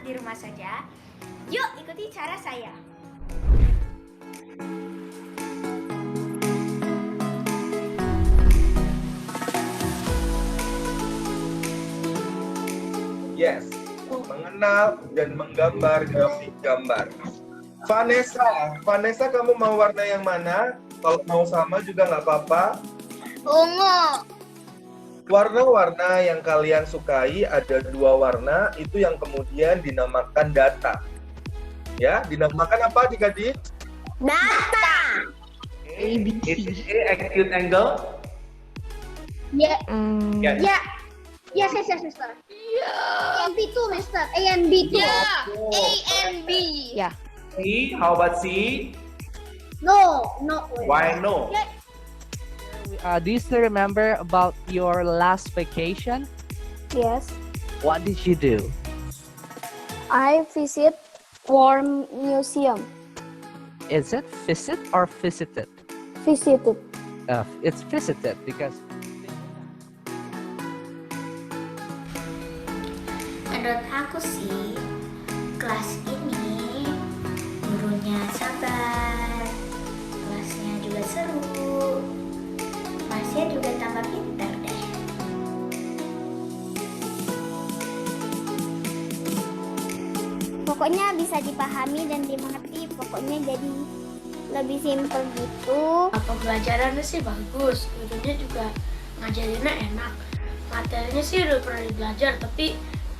di rumah saja, yuk ikuti cara saya. Yes, mengenal dan menggambar grafik gambar. Vanessa kamu mau warna yang mana? Kalau mau sama juga nggak apa-apa. Ungu. Warna-warna yang kalian sukai ada 2 warna, itu yang kemudian dinamakan data. Ya, dinamakan apa adik-adik? Data. A acute angle. Ya. Yes. Ya. Yes, Mister. A and B too, Mister. A and B too. A and B. Yeah. C. How about C? No. Why no? Do you still remember about your last vacation? Yes, What did you do? I visit War Museum. Is it visit or visited? Visited. It's visited because Menurut aku sih, kelas ini gurunya sabar, kelasnya juga seru, Masnya juga tambah pintar deh. Pokoknya bisa dipahami dan dimengerti. Pokoknya jadi lebih simpel gitu. Apa pelajarannya sih bagus, gurunya juga ngajarinnya enak. Materinya sih udah pernah belajar, tapi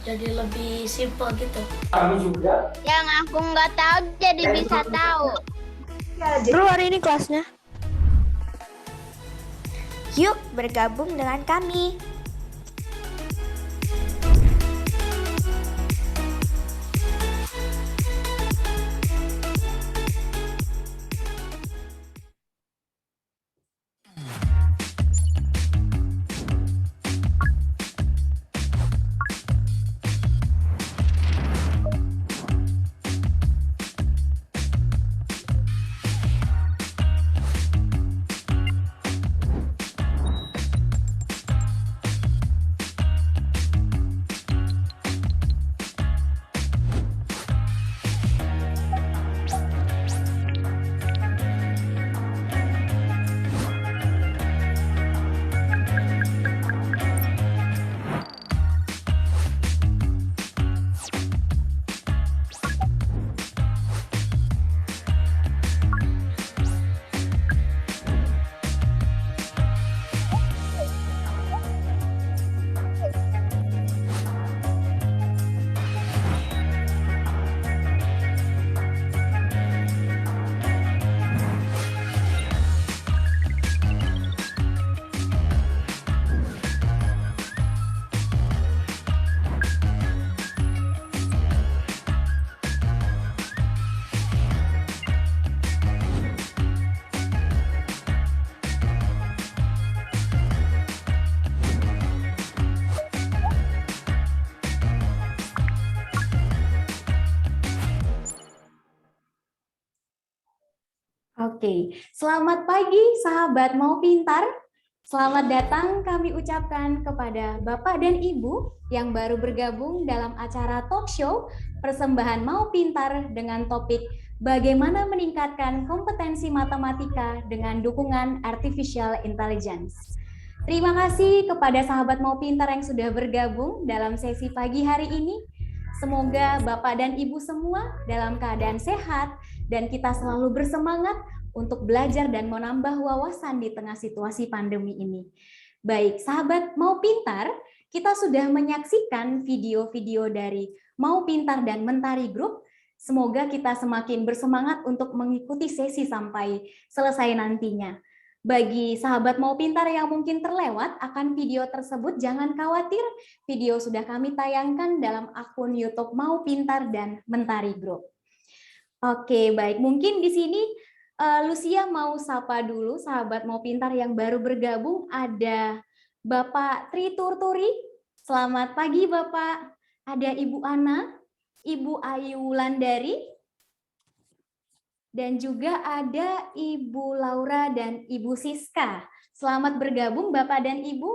jadi lebih simpel gitu. Yang aku nggak tahu jadi bisa tahu. Seru hari ini kelasnya. Yuk bergabung dengan kami. Oke, selamat pagi sahabat Mau Pintar. Selamat datang kami ucapkan kepada Bapak dan Ibu yang baru bergabung dalam acara talk show persembahan Mau Pintar dengan topik bagaimana meningkatkan kompetensi matematika dengan dukungan artificial intelligence. Terima kasih kepada sahabat Mau Pintar yang sudah bergabung dalam sesi pagi hari ini. Semoga Bapak dan Ibu semua dalam keadaan sehat dan kita selalu bersemangat untuk belajar dan menambah wawasan di tengah situasi pandemi ini. Baik, sahabat Mau Pintar, kita sudah menyaksikan video-video dari Mau Pintar dan Mentari Group. Semoga kita semakin bersemangat untuk mengikuti sesi sampai selesai nantinya. Bagi sahabat Mau Pintar yang mungkin terlewat akan video tersebut, jangan khawatir, video sudah kami tayangkan dalam akun YouTube Mau Pintar dan Mentari Group. Oke, baik. Mungkin di sini Lucia mau sapa dulu sahabat Mau Pintar yang baru bergabung. Ada Bapak Tri Turturi. Selamat pagi Bapak. Ada Ibu Ana, Ibu Ayu Wulandari, dan juga ada Ibu Laura dan Ibu Siska. Selamat bergabung Bapak dan Ibu.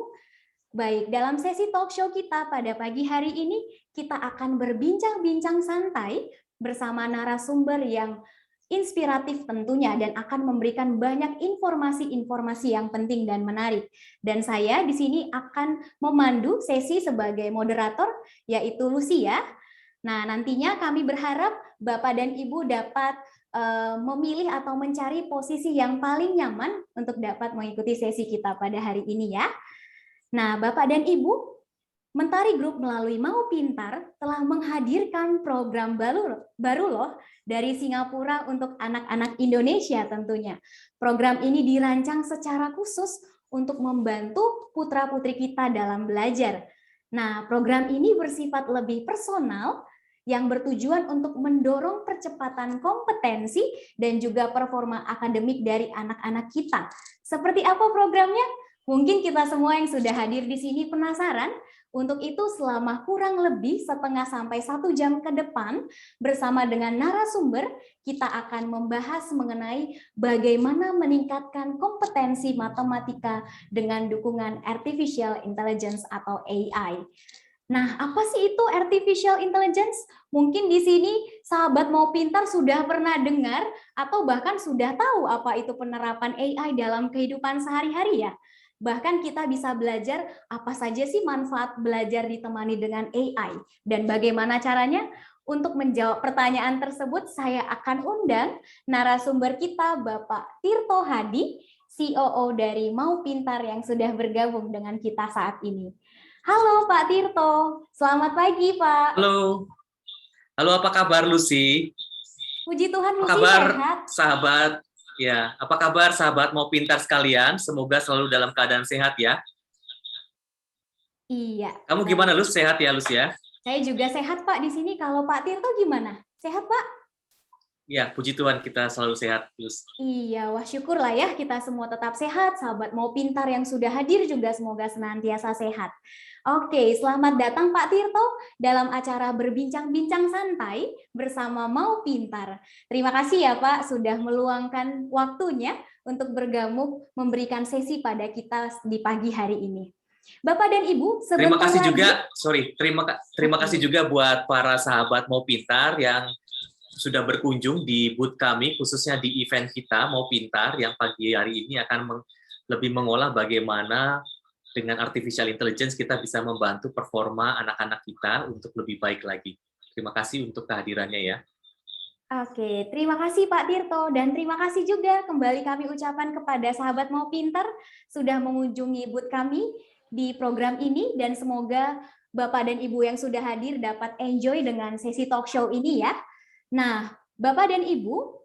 Baik, dalam sesi talk show kita pada pagi hari ini, kita akan berbincang-bincang santai bersama narasumber yang inspiratif tentunya dan akan memberikan banyak informasi-informasi yang penting dan menarik. Dan saya di sini akan memandu sesi sebagai moderator, yaitu Lucia. Nah, nantinya kami berharap Bapak dan Ibu dapat memilih atau mencari posisi yang paling nyaman untuk dapat mengikuti sesi kita pada hari ini ya. Nah, Bapak dan Ibu, Mentari Group melalui Mau Pintar telah menghadirkan program baru loh dari Singapura untuk anak-anak Indonesia tentunya. Program ini dirancang secara khusus untuk membantu putra-putri kita dalam belajar. Nah, program ini bersifat lebih personal yang bertujuan untuk mendorong percepatan kompetensi dan juga performa akademik dari anak-anak kita. Seperti apa programnya? Mungkin kita semua yang sudah hadir di sini penasaran. Untuk itu selama kurang lebih setengah sampai 1 jam ke depan bersama dengan narasumber kita akan membahas mengenai bagaimana meningkatkan kompetensi matematika dengan dukungan artificial intelligence atau AI. Nah, apa sih itu artificial intelligence? Mungkin di sini sahabat Mau Pintar sudah pernah dengar atau bahkan sudah tahu apa itu penerapan AI dalam kehidupan sehari-hari ya. Bahkan kita bisa belajar apa saja sih manfaat belajar ditemani dengan AI dan bagaimana caranya. Untuk menjawab pertanyaan tersebut, saya akan undang narasumber kita Bapak Tirto Hadi, COO dari Mau Pintar yang sudah bergabung dengan kita saat ini. Halo Pak Tirto, selamat pagi Pak. Halo, halo apa kabar Lucy? Puji Tuhan Apa Lucy kabar sehat. sahabat? Ya, apa kabar sahabat Mau Pintar sekalian? Semoga selalu dalam keadaan sehat ya. Iya. Kamu gimana Lus? Sehat ya Lus ya? Saya juga sehat Pak di sini. Kalau Pak Tirto gimana? Sehat Pak? Ya, puji Tuhan kita selalu sehat Lus. Iya, wah syukurlah ya kita semua tetap sehat. Sahabat Mau Pintar yang sudah hadir juga semoga senantiasa sehat. Oke, selamat datang Pak Tirto dalam acara berbincang-bincang santai bersama Mau Pintar. Terima kasih ya Pak sudah meluangkan waktunya untuk bergabung memberikan sesi pada kita di pagi hari ini. Bapak dan Ibu, Terima kasih lagi, juga, terima kasih juga buat para sahabat Mau Pintar yang sudah berkunjung di booth kami, khususnya di event kita Mau Pintar yang pagi hari ini akan lebih mengolah bagaimana dengan artificial intelligence kita bisa membantu performa anak-anak kita untuk lebih baik lagi. Terima kasih untuk kehadirannya ya. Oke, terima kasih Pak Tirto dan terima kasih juga kembali kami ucapkan kepada sahabat Mau Pintar sudah mengunjungi booth kami di program ini dan semoga Bapak dan Ibu yang sudah hadir dapat enjoy dengan sesi talk show ini ya. Nah, Bapak dan Ibu,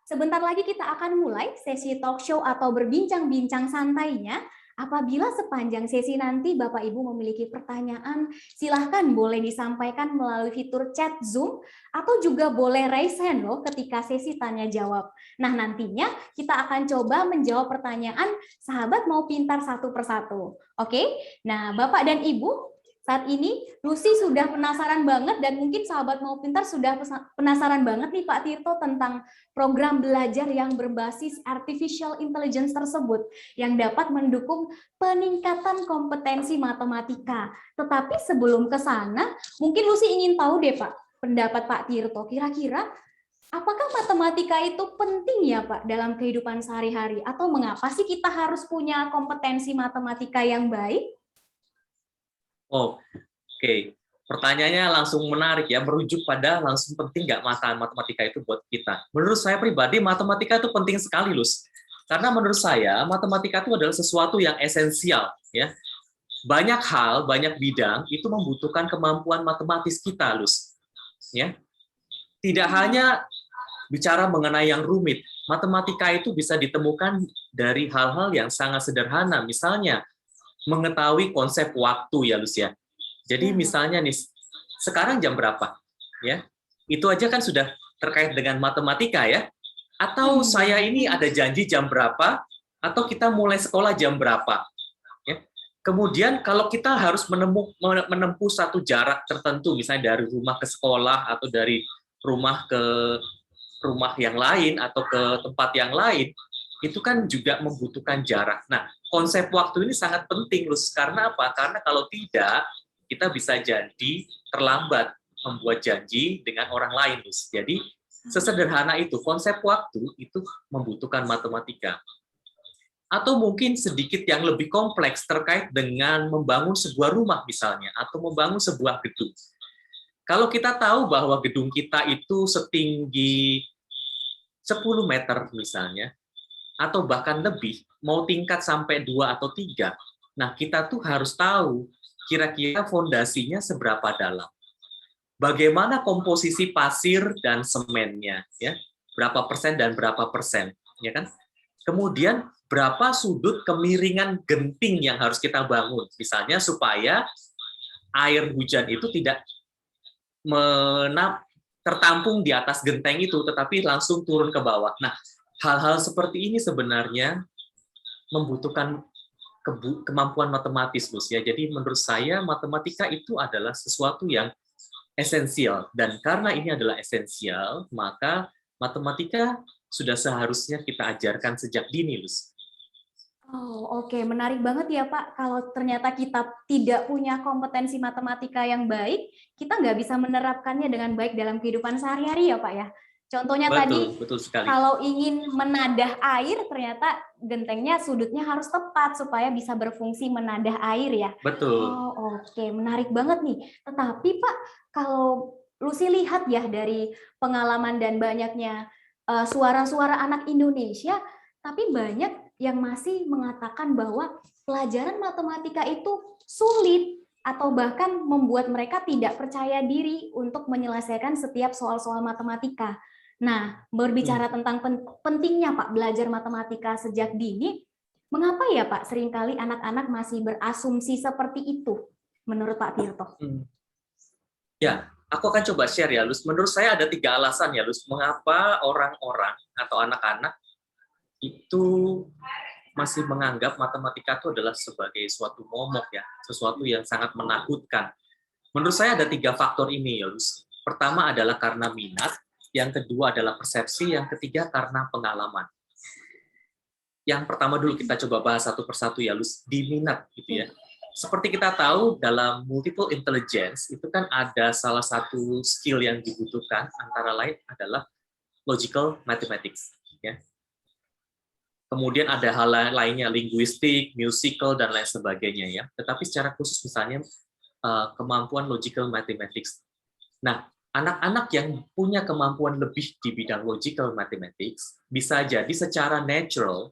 sebentar lagi kita akan mulai sesi talk show atau berbincang-bincang santainya. Apabila sepanjang sesi nanti Bapak Ibu memiliki pertanyaan, silahkan boleh disampaikan melalui fitur chat Zoom atau juga boleh raise hand loh ketika sesi tanya jawab. Nah, nantinya kita akan coba menjawab pertanyaan sahabat Mau Pintar satu persatu. Oke? Nah, Bapak dan Ibu, saat ini Lucy sudah penasaran banget dan mungkin sahabat Mau Pintar sudah penasaran banget nih Pak Tirto tentang program belajar yang berbasis artificial intelligence tersebut yang dapat mendukung peningkatan kompetensi matematika. Tetapi sebelum ke sana, mungkin Lucy ingin tahu deh Pak, pendapat Pak Tirto, kira-kira apakah matematika itu penting ya Pak dalam kehidupan sehari-hari atau mengapa sih kita harus punya kompetensi matematika yang baik? Oh, oke. Pertanyaannya langsung menarik ya, merujuk pada langsung penting nggak matematika itu buat kita. Menurut saya pribadi, matematika itu penting sekali, Lus. Karena menurut saya, matematika itu adalah sesuatu yang esensial. Ya. Banyak hal, banyak bidang, itu membutuhkan kemampuan matematis kita, Lus. Ya. Tidak hanya bicara mengenai yang rumit, matematika itu bisa ditemukan dari hal-hal yang sangat sederhana. Misalnya, mengetahui konsep waktu ya Lus ya. Jadi misalnya nih, sekarang jam berapa? Ya, itu aja kan sudah terkait dengan matematika ya. Atau saya ini ada janji jam berapa? Atau kita mulai sekolah jam berapa? Ya. Kemudian kalau kita harus menempuh satu jarak tertentu, misalnya dari rumah ke sekolah atau dari rumah ke rumah yang lain atau ke tempat yang lain, itu kan juga membutuhkan jarak. Nah, konsep waktu ini sangat penting, Lus. Karena apa? Karena kalau tidak, kita bisa jadi terlambat membuat janji dengan orang lain, Lus. Jadi, sesederhana itu, konsep waktu itu membutuhkan matematika. Atau mungkin sedikit yang lebih kompleks terkait dengan membangun sebuah rumah misalnya, atau membangun sebuah gedung. Kalau kita tahu bahwa gedung kita itu setinggi 10 meter misalnya, atau bahkan lebih, mau tingkat sampai 2 atau 3, nah kita tuh harus tahu kira-kira fondasinya seberapa dalam. Bagaimana komposisi pasir dan semennya, ya, berapa persen dan berapa persen, ya kan? Kemudian berapa sudut kemiringan genting yang harus kita bangun, misalnya supaya air hujan itu tidak tertampung di atas genteng itu, tetapi langsung turun ke bawah. Nah, hal-hal seperti ini sebenarnya membutuhkan kemampuan matematis, Lus, ya. Jadi menurut saya matematika itu adalah sesuatu yang esensial, dan karena ini adalah esensial, maka matematika sudah seharusnya kita ajarkan sejak dini, Lus. Oh, oke. Menarik banget ya, Pak. Kalau ternyata kita tidak punya kompetensi matematika yang baik, kita nggak bisa menerapkannya dengan baik dalam kehidupan sehari-hari ya, Pak ya. Contohnya Betul sekali. kalau ingin menadah air, ternyata gentengnya sudutnya harus tepat supaya bisa berfungsi menadah air ya. Betul. Oh, oke. Menarik banget nih. Tetapi Pak, kalau Lucy lihat ya dari pengalaman dan banyaknya suara-suara anak Indonesia, tapi banyak yang masih mengatakan bahwa pelajaran matematika itu sulit atau bahkan membuat mereka tidak percaya diri untuk menyelesaikan setiap soal-soal matematika. Nah, berbicara tentang pentingnya Pak belajar matematika sejak dini, mengapa ya Pak seringkali anak-anak masih berasumsi seperti itu menurut Pak Tirto? Ya, aku akan coba share ya, Lus. Menurut saya ada 3 alasan ya, Lus, mengapa orang-orang atau anak-anak itu masih menganggap matematika itu adalah sebagai suatu momok ya, sesuatu yang sangat menakutkan. Menurut saya ada 3 faktor ini ya, Lus. Pertama adalah karena minat, yang kedua adalah persepsi, yang ketiga karena pengalaman. Yang pertama dulu kita coba bahas satu persatu ya, Lus, di minat gitu ya. Seperti kita tahu dalam multiple intelligence itu kan ada salah satu skill yang dibutuhkan, antara lain adalah logical mathematics ya. Kemudian ada hal lainnya, linguistik, musical, dan lain sebagainya ya. Tetapi secara khusus misalnya kemampuan logical mathematics. Nah, anak-anak yang punya kemampuan lebih di bidang logical mathematics bisa jadi secara natural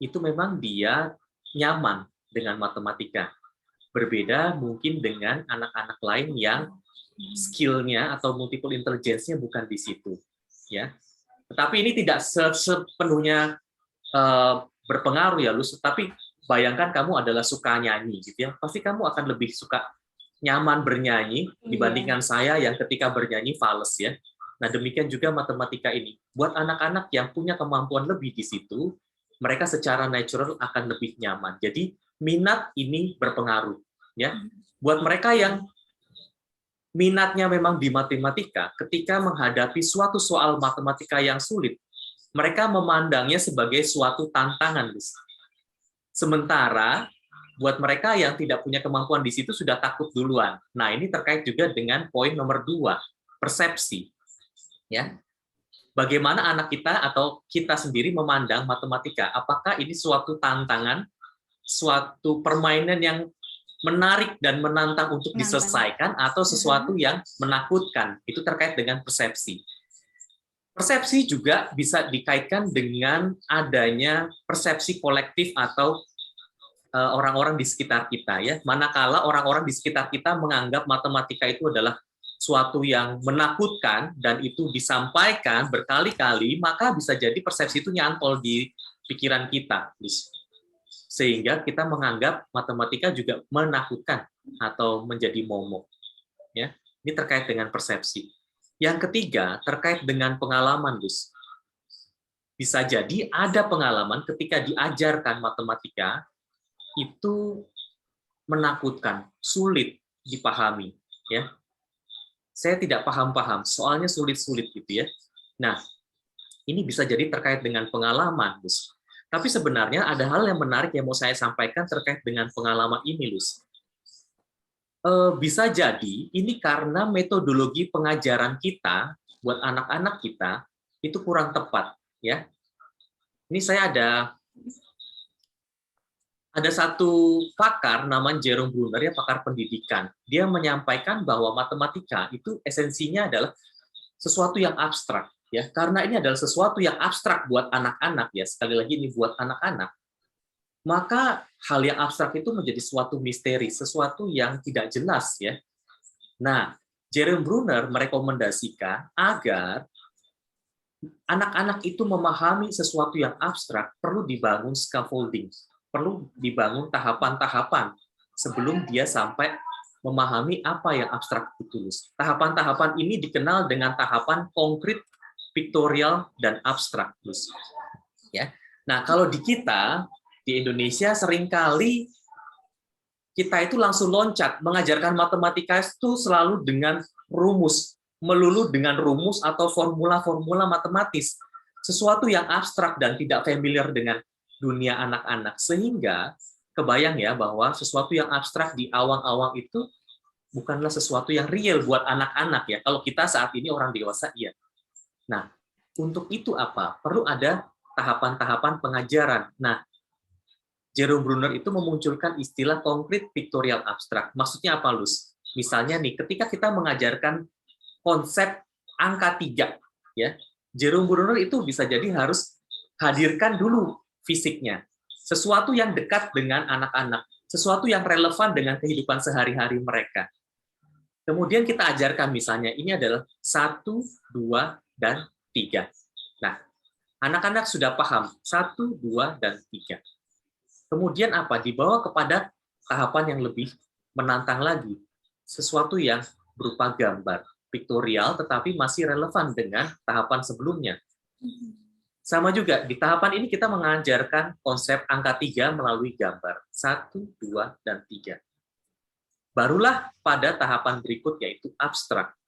itu memang dia nyaman dengan matematika. Berbeda mungkin dengan anak-anak lain yang skill-nya atau multiple intelligence-nya bukan di situ ya. Tetapi ini tidak sepenuhnya berpengaruh ya, Lus. Tapi bayangkan kamu adalah suka nyanyi, gitu ya. Pasti kamu akan lebih suka nyaman bernyanyi dibandingkan saya yang ketika bernyanyi fales ya. Nah demikian juga matematika ini. Buat anak-anak yang punya kemampuan lebih di situ, mereka secara natural akan lebih nyaman. Jadi minat ini berpengaruh ya. Buat mereka yang minatnya memang di matematika, ketika menghadapi suatu soal matematika yang sulit, mereka memandangnya sebagai suatu tantangan. Sementara buat mereka yang tidak punya kemampuan di situ sudah takut duluan. Nah, ini terkait juga dengan poin nomor 2, persepsi. Ya. Bagaimana anak kita atau kita sendiri memandang matematika? Apakah ini suatu tantangan, suatu permainan yang menarik dan menantang untuk diselesaikan, atau sesuatu yang menakutkan? Itu terkait dengan persepsi. Persepsi juga bisa dikaitkan dengan adanya persepsi kolektif atau orang-orang di sekitar kita ya. Manakala orang-orang di sekitar kita menganggap matematika itu adalah suatu yang menakutkan dan itu disampaikan berkali-kali, maka bisa jadi persepsi itu nyantol di pikiran kita. Sehingga kita menganggap matematika juga menakutkan atau menjadi momok. Ya. Ini terkait dengan persepsi. Yang ketiga, terkait dengan pengalaman, Gus. Bisa jadi ada pengalaman ketika diajarkan matematika, itu menakutkan, sulit dipahami. Ya. Saya tidak paham-paham, soalnya sulit-sulit gitu ya. Nah, ini bisa jadi terkait dengan pengalaman, Gus. Tapi sebenarnya ada hal yang menarik yang mau saya sampaikan terkait dengan pengalaman ini, Luz. Bisa jadi ini karena metodologi pengajaran kita buat anak-anak kita itu kurang tepat, ya. Ini saya ada satu pakar namanya Jerome Bruner, ya, pakar pendidikan. Dia menyampaikan bahwa matematika itu esensinya adalah sesuatu yang abstrak, ya. Karena ini adalah sesuatu yang abstrak buat anak-anak, ya. Sekali lagi ini buat anak-anak. Maka hal yang abstrak itu menjadi suatu misteri, sesuatu yang tidak jelas, ya. Nah, Jerome Bruner merekomendasikan agar anak-anak itu memahami sesuatu yang abstrak perlu dibangun scaffolding, perlu dibangun tahapan-tahapan sebelum dia sampai memahami apa yang abstrak itu. Tahapan-tahapan ini dikenal dengan tahapan konkret, piktorial, dan abstrak. Ya. Nah, kalau di kita di Indonesia seringkali kita itu langsung loncat mengajarkan matematika itu selalu dengan rumus, melulu dengan rumus atau formula-formula matematis, sesuatu yang abstrak dan tidak familiar dengan dunia anak-anak, sehingga kebayang ya bahwa sesuatu yang abstrak di awang-awang itu bukanlah sesuatu yang real buat anak-anak, ya. Kalau kita saat ini orang dewasa, iya. Nah, untuk itu apa? Perlu ada tahapan-tahapan pengajaran. Nah, Jerome Bruner itu memunculkan istilah konkret piktorial abstrak. Maksudnya apa, Luz? Misalnya nih, ketika kita mengajarkan konsep angka 3, ya, Jerome Bruner itu bisa jadi harus hadirkan dulu fisiknya. Sesuatu yang dekat dengan anak-anak, sesuatu yang relevan dengan kehidupan sehari-hari mereka. Kemudian kita ajarkan misalnya, ini adalah 1, 2, dan 3. Nah, anak-anak sudah paham, 1, 2, dan 3. Kemudian apa? Dibawa kepada tahapan yang lebih menantang lagi. Sesuatu yang berupa gambar, piktorial, tetapi masih relevan dengan tahapan sebelumnya. Sama juga, di tahapan ini kita mengajarkan konsep angka 3 melalui gambar. 1, 2, dan 3. Barulah pada tahapan berikut, yaitu abstrak.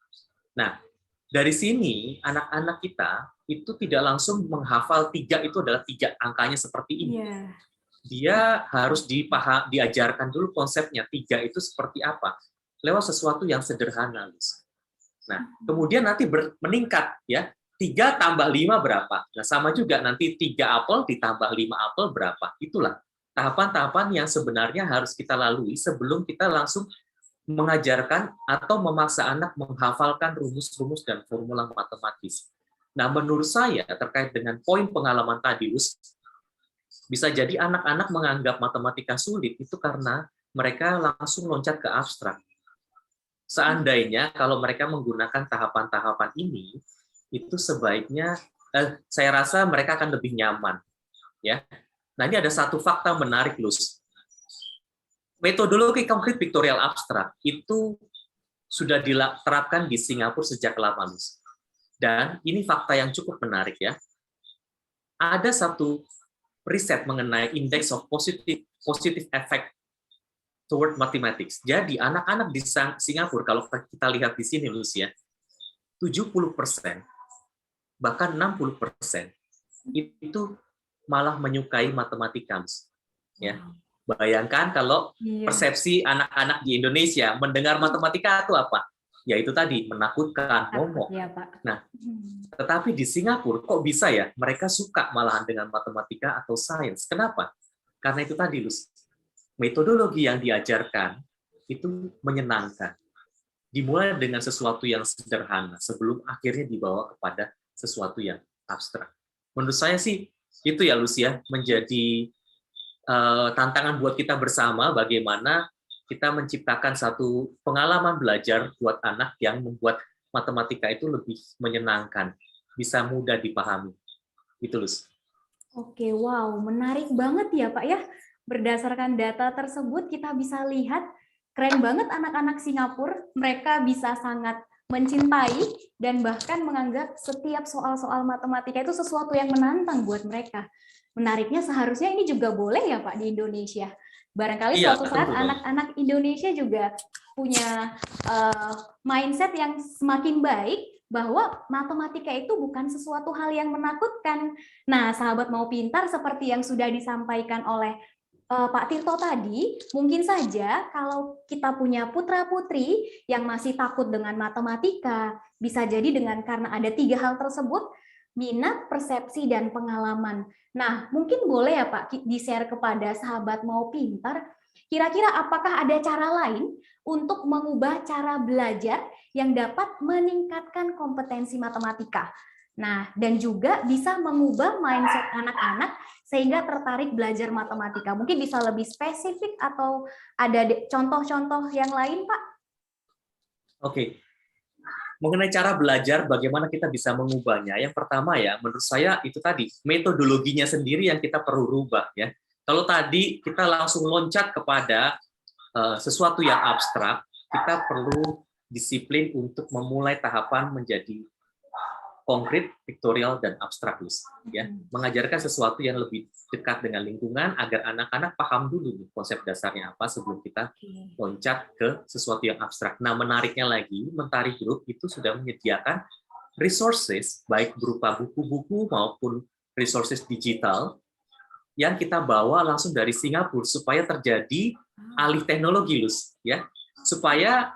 Nah, dari sini, anak-anak kita itu tidak langsung menghafal 3 itu adalah 3 angkanya seperti ini. Yeah. Dia harus diajarkan dulu konsepnya 3 itu seperti apa lewat sesuatu yang sederhana. Nah, kemudian nanti meningkat, ya, 3 tambah 5 berapa? Nah, sama juga nanti 3 apel ditambah 5 apel berapa? Itulah tahapan-tahapan yang sebenarnya harus kita lalui sebelum kita langsung mengajarkan atau memaksa anak menghafalkan rumus-rumus dan formula matematis. Nah, menurut saya terkait dengan poin pengalaman tadi, bisa jadi anak-anak menganggap matematika sulit itu karena mereka langsung loncat ke abstrak. Seandainya kalau mereka menggunakan tahapan-tahapan ini, itu sebaiknya saya rasa mereka akan lebih nyaman, ya. Nah, ini ada satu fakta menarik, Luz. Metodologi konkret piktorial abstrak itu sudah diterapkan di Singapura sejak lama, Luz. Dan ini fakta yang cukup menarik, ya. Ada satu riset mengenai index of positive effect toward mathematics. Jadi anak-anak di Singapura, kalau kita lihat di sini, Luz, ya, 70%, bahkan 60% itu malah menyukai matematika, Luz. Ya. Bayangkan kalau persepsi anak-anak di Indonesia mendengar matematika itu apa? Yaitu tadi, menakutkan, momok. Ya, Pak. Nah, tetapi di Singapura kok bisa ya mereka suka malahan dengan matematika atau sains? Kenapa? Karena itu tadi, Luz. Metodologi yang diajarkan itu menyenangkan. Dimulai dengan sesuatu yang sederhana sebelum akhirnya dibawa kepada sesuatu yang abstrak. Menurut saya sih itu ya, Luz, ya, menjadi tantangan buat kita bersama bagaimana kita menciptakan satu pengalaman belajar buat anak yang membuat matematika itu lebih menyenangkan, bisa mudah dipahami. Itu, Luz. Oke, wow, menarik banget ya, Pak, ya. Berdasarkan data tersebut kita bisa lihat keren banget anak-anak Singapura, mereka bisa sangat mencintai dan bahkan menganggap setiap soal-soal matematika itu sesuatu yang menantang buat mereka. Menariknya seharusnya ini juga boleh ya, Pak, di Indonesia. Barangkali suatu saat anak-anak Indonesia juga punya mindset yang semakin baik bahwa matematika itu bukan sesuatu hal yang menakutkan. Nah, sahabat mau pintar seperti yang sudah disampaikan oleh Pak Tirto tadi, mungkin saja kalau kita punya putra-putri yang masih takut dengan matematika, bisa jadi karena ada 3 hal tersebut, minat, persepsi, dan pengalaman. Nah, mungkin boleh ya Pak, di-share kepada sahabat mau pintar, kira-kira apakah ada cara lain untuk mengubah cara belajar yang dapat meningkatkan kompetensi matematika? Nah, dan juga bisa mengubah mindset anak-anak sehingga tertarik belajar matematika. Mungkin bisa lebih spesifik atau ada contoh-contoh yang lain, Pak? Oke. Mengenai cara belajar, bagaimana kita bisa mengubahnya? Yang pertama ya, menurut saya itu tadi, metodologinya sendiri yang kita perlu rubah ya. Kalau tadi kita langsung loncat kepada sesuatu yang abstrak, kita perlu disiplin untuk memulai tahapan menjadi konkret, piktorial, dan abstrak, ya. Mengajarkan sesuatu yang lebih dekat dengan lingkungan agar anak-anak paham dulu konsep dasarnya apa sebelum kita loncat ke sesuatu yang abstrak. Nah, menariknya lagi, Mentari Group itu sudah menyediakan resources, baik berupa buku-buku maupun resources digital, yang kita bawa langsung dari Singapura supaya terjadi alih teknologi, ya. Supaya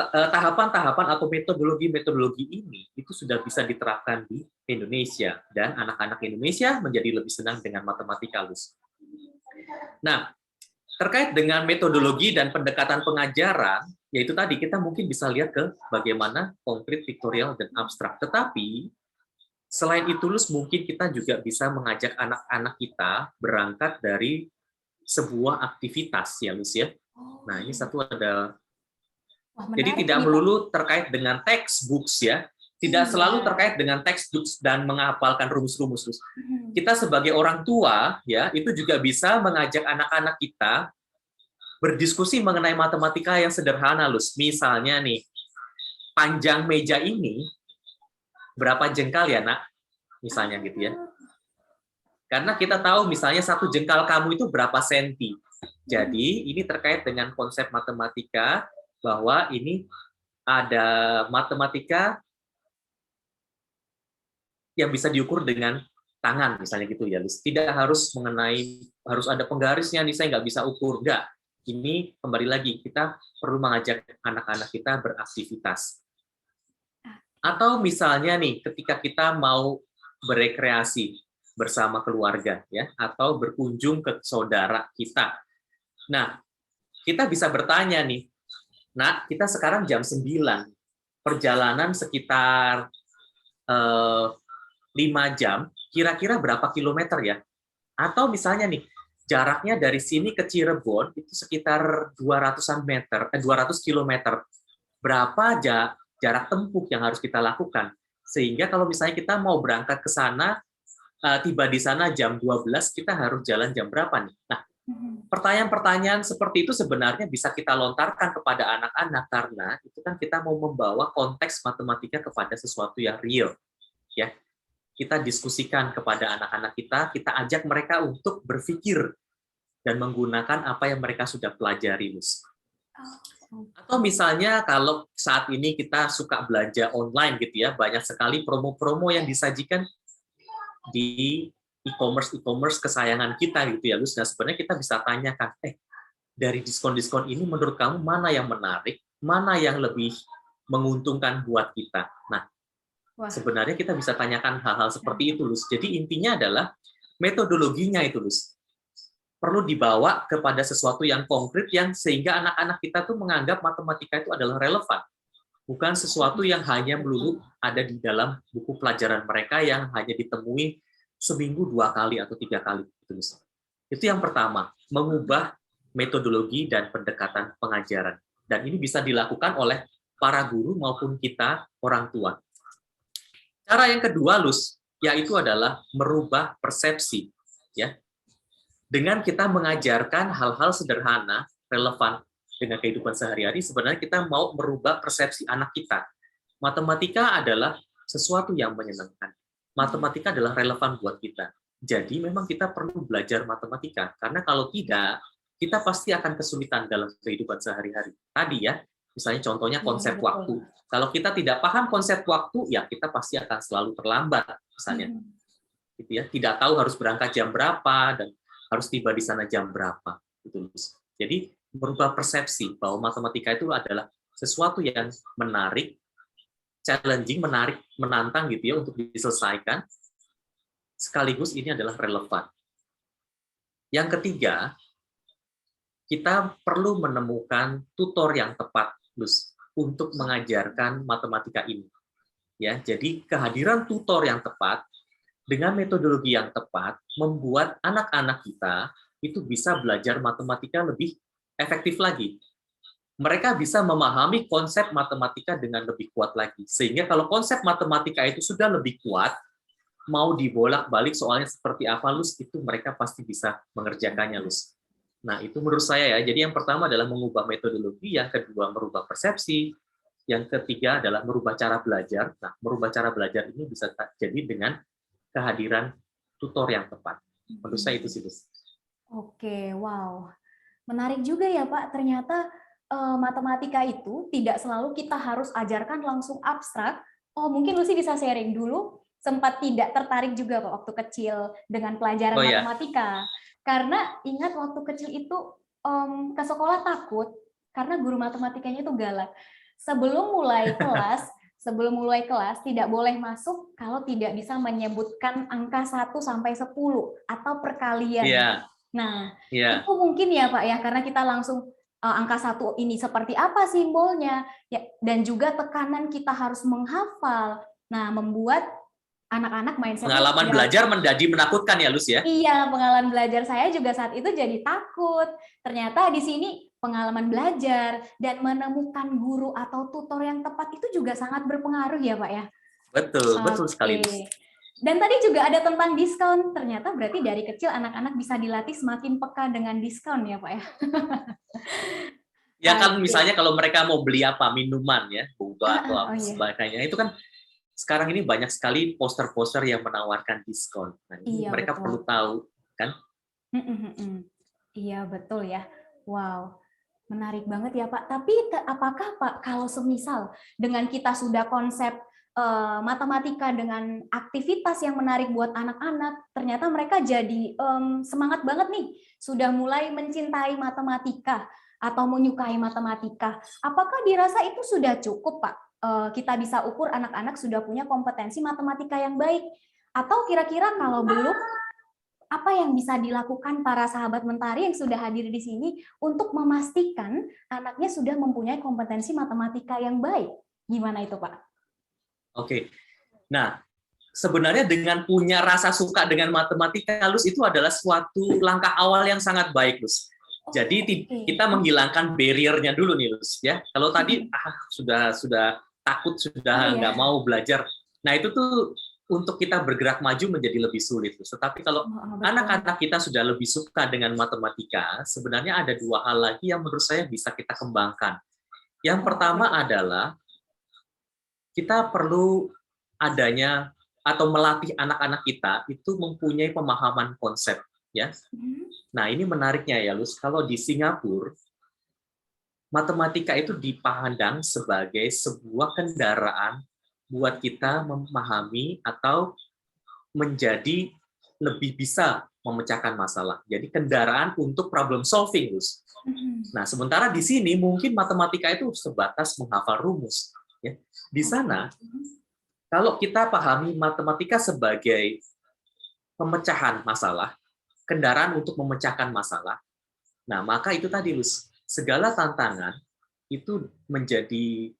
tahapan-tahapan atau metodologi-metodologi ini itu sudah bisa diterapkan di Indonesia dan anak-anak Indonesia menjadi lebih senang dengan matematika, Nah, terkait dengan metodologi dan pendekatan pengajaran, yaitu tadi kita mungkin bisa lihat ke bagaimana konkret, piktorial, dan abstrak. Tetapi selain itu, mungkin kita juga bisa mengajak anak-anak kita berangkat dari sebuah aktivitas, ya, ya. Nah, ini satu ada. Jadi tidak melulu terkait dengan textbooks ya, tidak selalu terkait dengan textbooks dan menghafalkan rumus-rumus. Kita sebagai orang tua ya, itu juga bisa mengajak anak-anak kita berdiskusi mengenai matematika yang sederhana, Misalnya nih, panjang meja ini berapa jengkal ya, Nak? Misalnya gitu ya. Karena kita tahu misalnya 1 jengkal kamu itu berapa senti. Jadi ini terkait dengan konsep matematika, bahwa ini ada matematika yang bisa diukur dengan tangan, misalnya gitu ya. Tidak harus harus ada penggarisnya, nih saya nggak bisa ukur. Enggak. Ini kembali lagi, kita perlu mengajak anak-anak kita beraktivitas. Atau misalnya nih, ketika kita mau berekreasi bersama keluarga, ya, atau berkunjung ke saudara kita. Nah, kita bisa bertanya nih, nah, kita sekarang jam 9, perjalanan sekitar 5 jam, kira-kira berapa kilometer ya? Atau misalnya nih, jaraknya dari sini ke Cirebon itu sekitar 200-an meter, 200 kilometer. Berapa jarak tempuh yang harus kita lakukan? Sehingga kalau misalnya kita mau berangkat ke sana, tiba di sana jam 12, kita harus jalan jam berapa nih? Nah, pertanyaan-pertanyaan seperti itu sebenarnya bisa kita lontarkan kepada anak-anak karena itu kan kita mau membawa konteks matematika kepada sesuatu yang real, ya. Kita diskusikan kepada anak-anak kita ajak mereka untuk berpikir dan menggunakan apa yang mereka sudah pelajari, Atau misalnya kalau saat ini kita suka belanja online gitu ya, banyak sekali promo-promo yang disajikan di e-commerce kesayangan kita gitu ya, Nah, sebenarnya kita bisa tanyakan, dari diskon-diskon ini menurut kamu mana yang menarik, mana yang lebih menguntungkan buat kita. Nah, sebenarnya kita bisa tanyakan hal-hal seperti itu, Jadi intinya adalah metodologinya itu, perlu dibawa kepada sesuatu yang konkret yang sehingga anak-anak kita tuh menganggap matematika itu adalah relevan. Bukan sesuatu yang hanya melulu ada di dalam buku pelajaran mereka yang hanya ditemui seminggu 2 kali atau 3 kali. Itu yang pertama, mengubah metodologi dan pendekatan pengajaran. Dan ini bisa dilakukan oleh para guru maupun kita orang tua. Cara yang kedua, yaitu adalah merubah persepsi. Ya. Dengan kita mengajarkan hal-hal sederhana, relevan dengan kehidupan sehari-hari, sebenarnya kita mau merubah persepsi anak kita. Matematika adalah sesuatu yang menyenangkan. Matematika adalah relevan buat kita. Jadi memang kita perlu belajar matematika, karena kalau tidak, kita pasti akan kesulitan dalam kehidupan sehari-hari. Tadi ya, Misalnya contohnya Iya, konsep betul. waktu. Kalau kita tidak paham konsep waktu, ya kita pasti akan selalu terlambat misalnya. Gitu ya. Tidak tahu harus berangkat jam berapa dan harus tiba di sana jam berapa. Gitu. Jadi merubah persepsi bahwa matematika itu adalah sesuatu yang menarik, challenging, menarik, menantang gitu ya untuk diselesaikan. Sekaligus ini adalah relevan. Yang ketiga, kita perlu menemukan tutor yang tepat, Lus, untuk mengajarkan matematika ini. Ya, jadi kehadiran tutor yang tepat dengan metodologi yang tepat membuat anak-anak kita itu bisa belajar matematika lebih efektif lagi. Mereka bisa memahami konsep matematika dengan lebih kuat lagi. Sehingga kalau konsep matematika itu sudah lebih kuat, mau dibolak-balik soalnya seperti apa, Lus, itu mereka pasti bisa mengerjakannya, Lus. Nah, itu menurut saya ya. Jadi yang pertama adalah mengubah metodologi, yang kedua merubah persepsi, yang ketiga adalah merubah cara belajar. Nah, merubah cara belajar ini bisa terjadi dengan kehadiran tutor yang tepat. Menurut saya itu sih, Lus. Oke, wow. Menarik juga ya, Pak. Ternyata matematika itu tidak selalu kita harus ajarkan langsung abstrak. Oh, mungkin Lucy bisa sharing dulu. Sempat tidak tertarik juga Pak waktu kecil dengan pelajaran matematika. Karena ingat waktu kecil itu ke sekolah takut karena guru matematikanya itu galak. Sebelum mulai kelas tidak boleh masuk kalau tidak bisa menyebutkan angka 1 sampai 10 atau perkalian. Nah, itu mungkin ya Pak ya, karena kita langsung angka 1 ini seperti apa simbolnya, ya, dan juga tekanan kita harus menghafal. Nah, membuat anak-anak mindset pengalaman belajar menjadi menakutkan ya, Lus ya? Iya, pengalaman belajar saya juga saat itu jadi takut. Ternyata di sini pengalaman belajar dan menemukan guru atau tutor yang tepat itu juga sangat berpengaruh ya, Pak ya? Betul, betul sekali. Dan tadi juga ada tentang diskon. Ternyata berarti dari kecil anak-anak bisa dilatih semakin peka dengan diskon ya, Pak ya? Ya kan misalnya kalau mereka mau beli apa, minuman ya, boba atau apa sebagainya, itu kan sekarang ini banyak sekali poster-poster yang menawarkan diskon. Nah, ini mereka perlu tahu, kan? Iya, betul ya. Wow, menarik banget ya Pak. Tapi apakah Pak, kalau semisal dengan kita sudah konsep matematika dengan aktivitas yang menarik buat anak-anak, ternyata mereka jadi semangat banget nih, sudah mulai mencintai matematika atau menyukai matematika. Apakah dirasa itu sudah cukup Pak? Kita bisa ukur anak-anak sudah punya kompetensi matematika yang baik, atau kira-kira kalau belum, apa yang bisa dilakukan para sahabat Mentari yang sudah hadir di sini untuk memastikan anaknya sudah mempunyai kompetensi matematika yang baik? Gimana itu Pak? Oke, nah sebenarnya dengan punya rasa suka dengan matematika, Lus, itu adalah suatu langkah awal yang sangat baik, Lus. Jadi kita menghilangkan barrier-nya dulu nih, Lus ya. Kalau tadi sudah takut, sudah nggak mau belajar. Nah, itu tuh untuk kita bergerak maju menjadi lebih sulit. Tetapi kalau anak-anak kita sudah lebih suka dengan matematika, sebenarnya ada dua hal lagi yang menurut saya bisa kita kembangkan. Yang pertama adalah kita perlu adanya atau melatih anak-anak kita itu mempunyai pemahaman konsep. Ya. Nah, ini menariknya ya, Lus. Kalau di Singapura, matematika itu dipandang sebagai sebuah kendaraan buat kita memahami atau menjadi lebih bisa memecahkan masalah. Jadi kendaraan untuk problem solving, Lus. Nah, sementara di sini mungkin matematika itu sebatas menghafal rumus. Ya. Di sana, kalau kita pahami matematika sebagai pemecahan masalah, kendaraan untuk memecahkan masalah, nah maka itu tadi, Lus, segala tantangan itu menjadi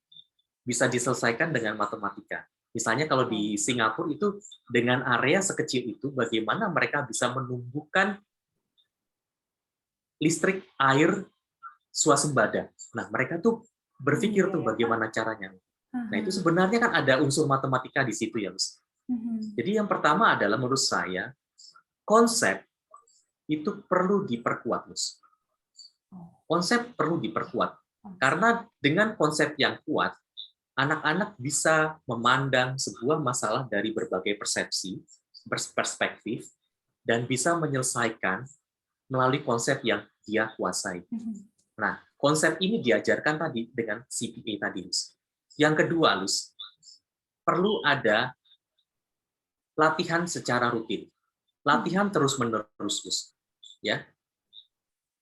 bisa diselesaikan dengan matematika. Misalnya kalau di Singapura itu dengan area sekecil itu, bagaimana mereka bisa menumbuhkan listrik, air, swasembada. Nah, mereka tuh berpikir tuh bagaimana caranya. Nah, itu sebenarnya kan ada unsur matematika di situ ya, Lus. Jadi yang pertama adalah menurut saya, konsep itu perlu diperkuat, Lus. Konsep perlu diperkuat. Karena dengan konsep yang kuat, anak-anak bisa memandang sebuah masalah dari berbagai persepsi, perspektif, dan bisa menyelesaikan melalui konsep yang dia kuasai. Nah, konsep ini diajarkan tadi dengan CPA tadi, Lus. Yang kedua, Lus, perlu ada latihan secara rutin. Latihan terus-menerus, Lus. Ya.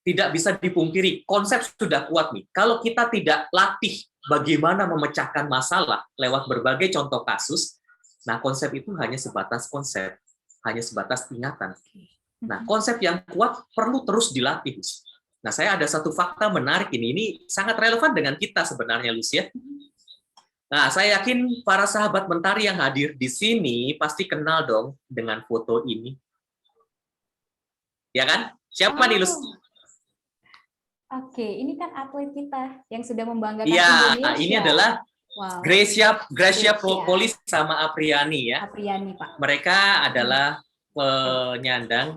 Tidak bisa dipungkiri, konsep sudah kuat nih. Kalau kita tidak latih bagaimana memecahkan masalah lewat berbagai contoh kasus, nah konsep itu hanya sebatas konsep, hanya sebatas ingatan. Nah, konsep yang kuat perlu terus dilatih. Nah, saya ada satu fakta menarik ini sangat relevan dengan kita sebenarnya, Lus, ya. Nah, saya yakin para sahabat Mentari yang hadir di sini pasti kenal dong dengan foto ini. Ya kan? Siapa nih, Lus? Oke, ini kan atlet kita yang sudah membanggakan Iya, Indonesia. ini adalah Wow. Gracia Polis sama Apriani ya. Apriani, Pak. Mereka adalah penyandang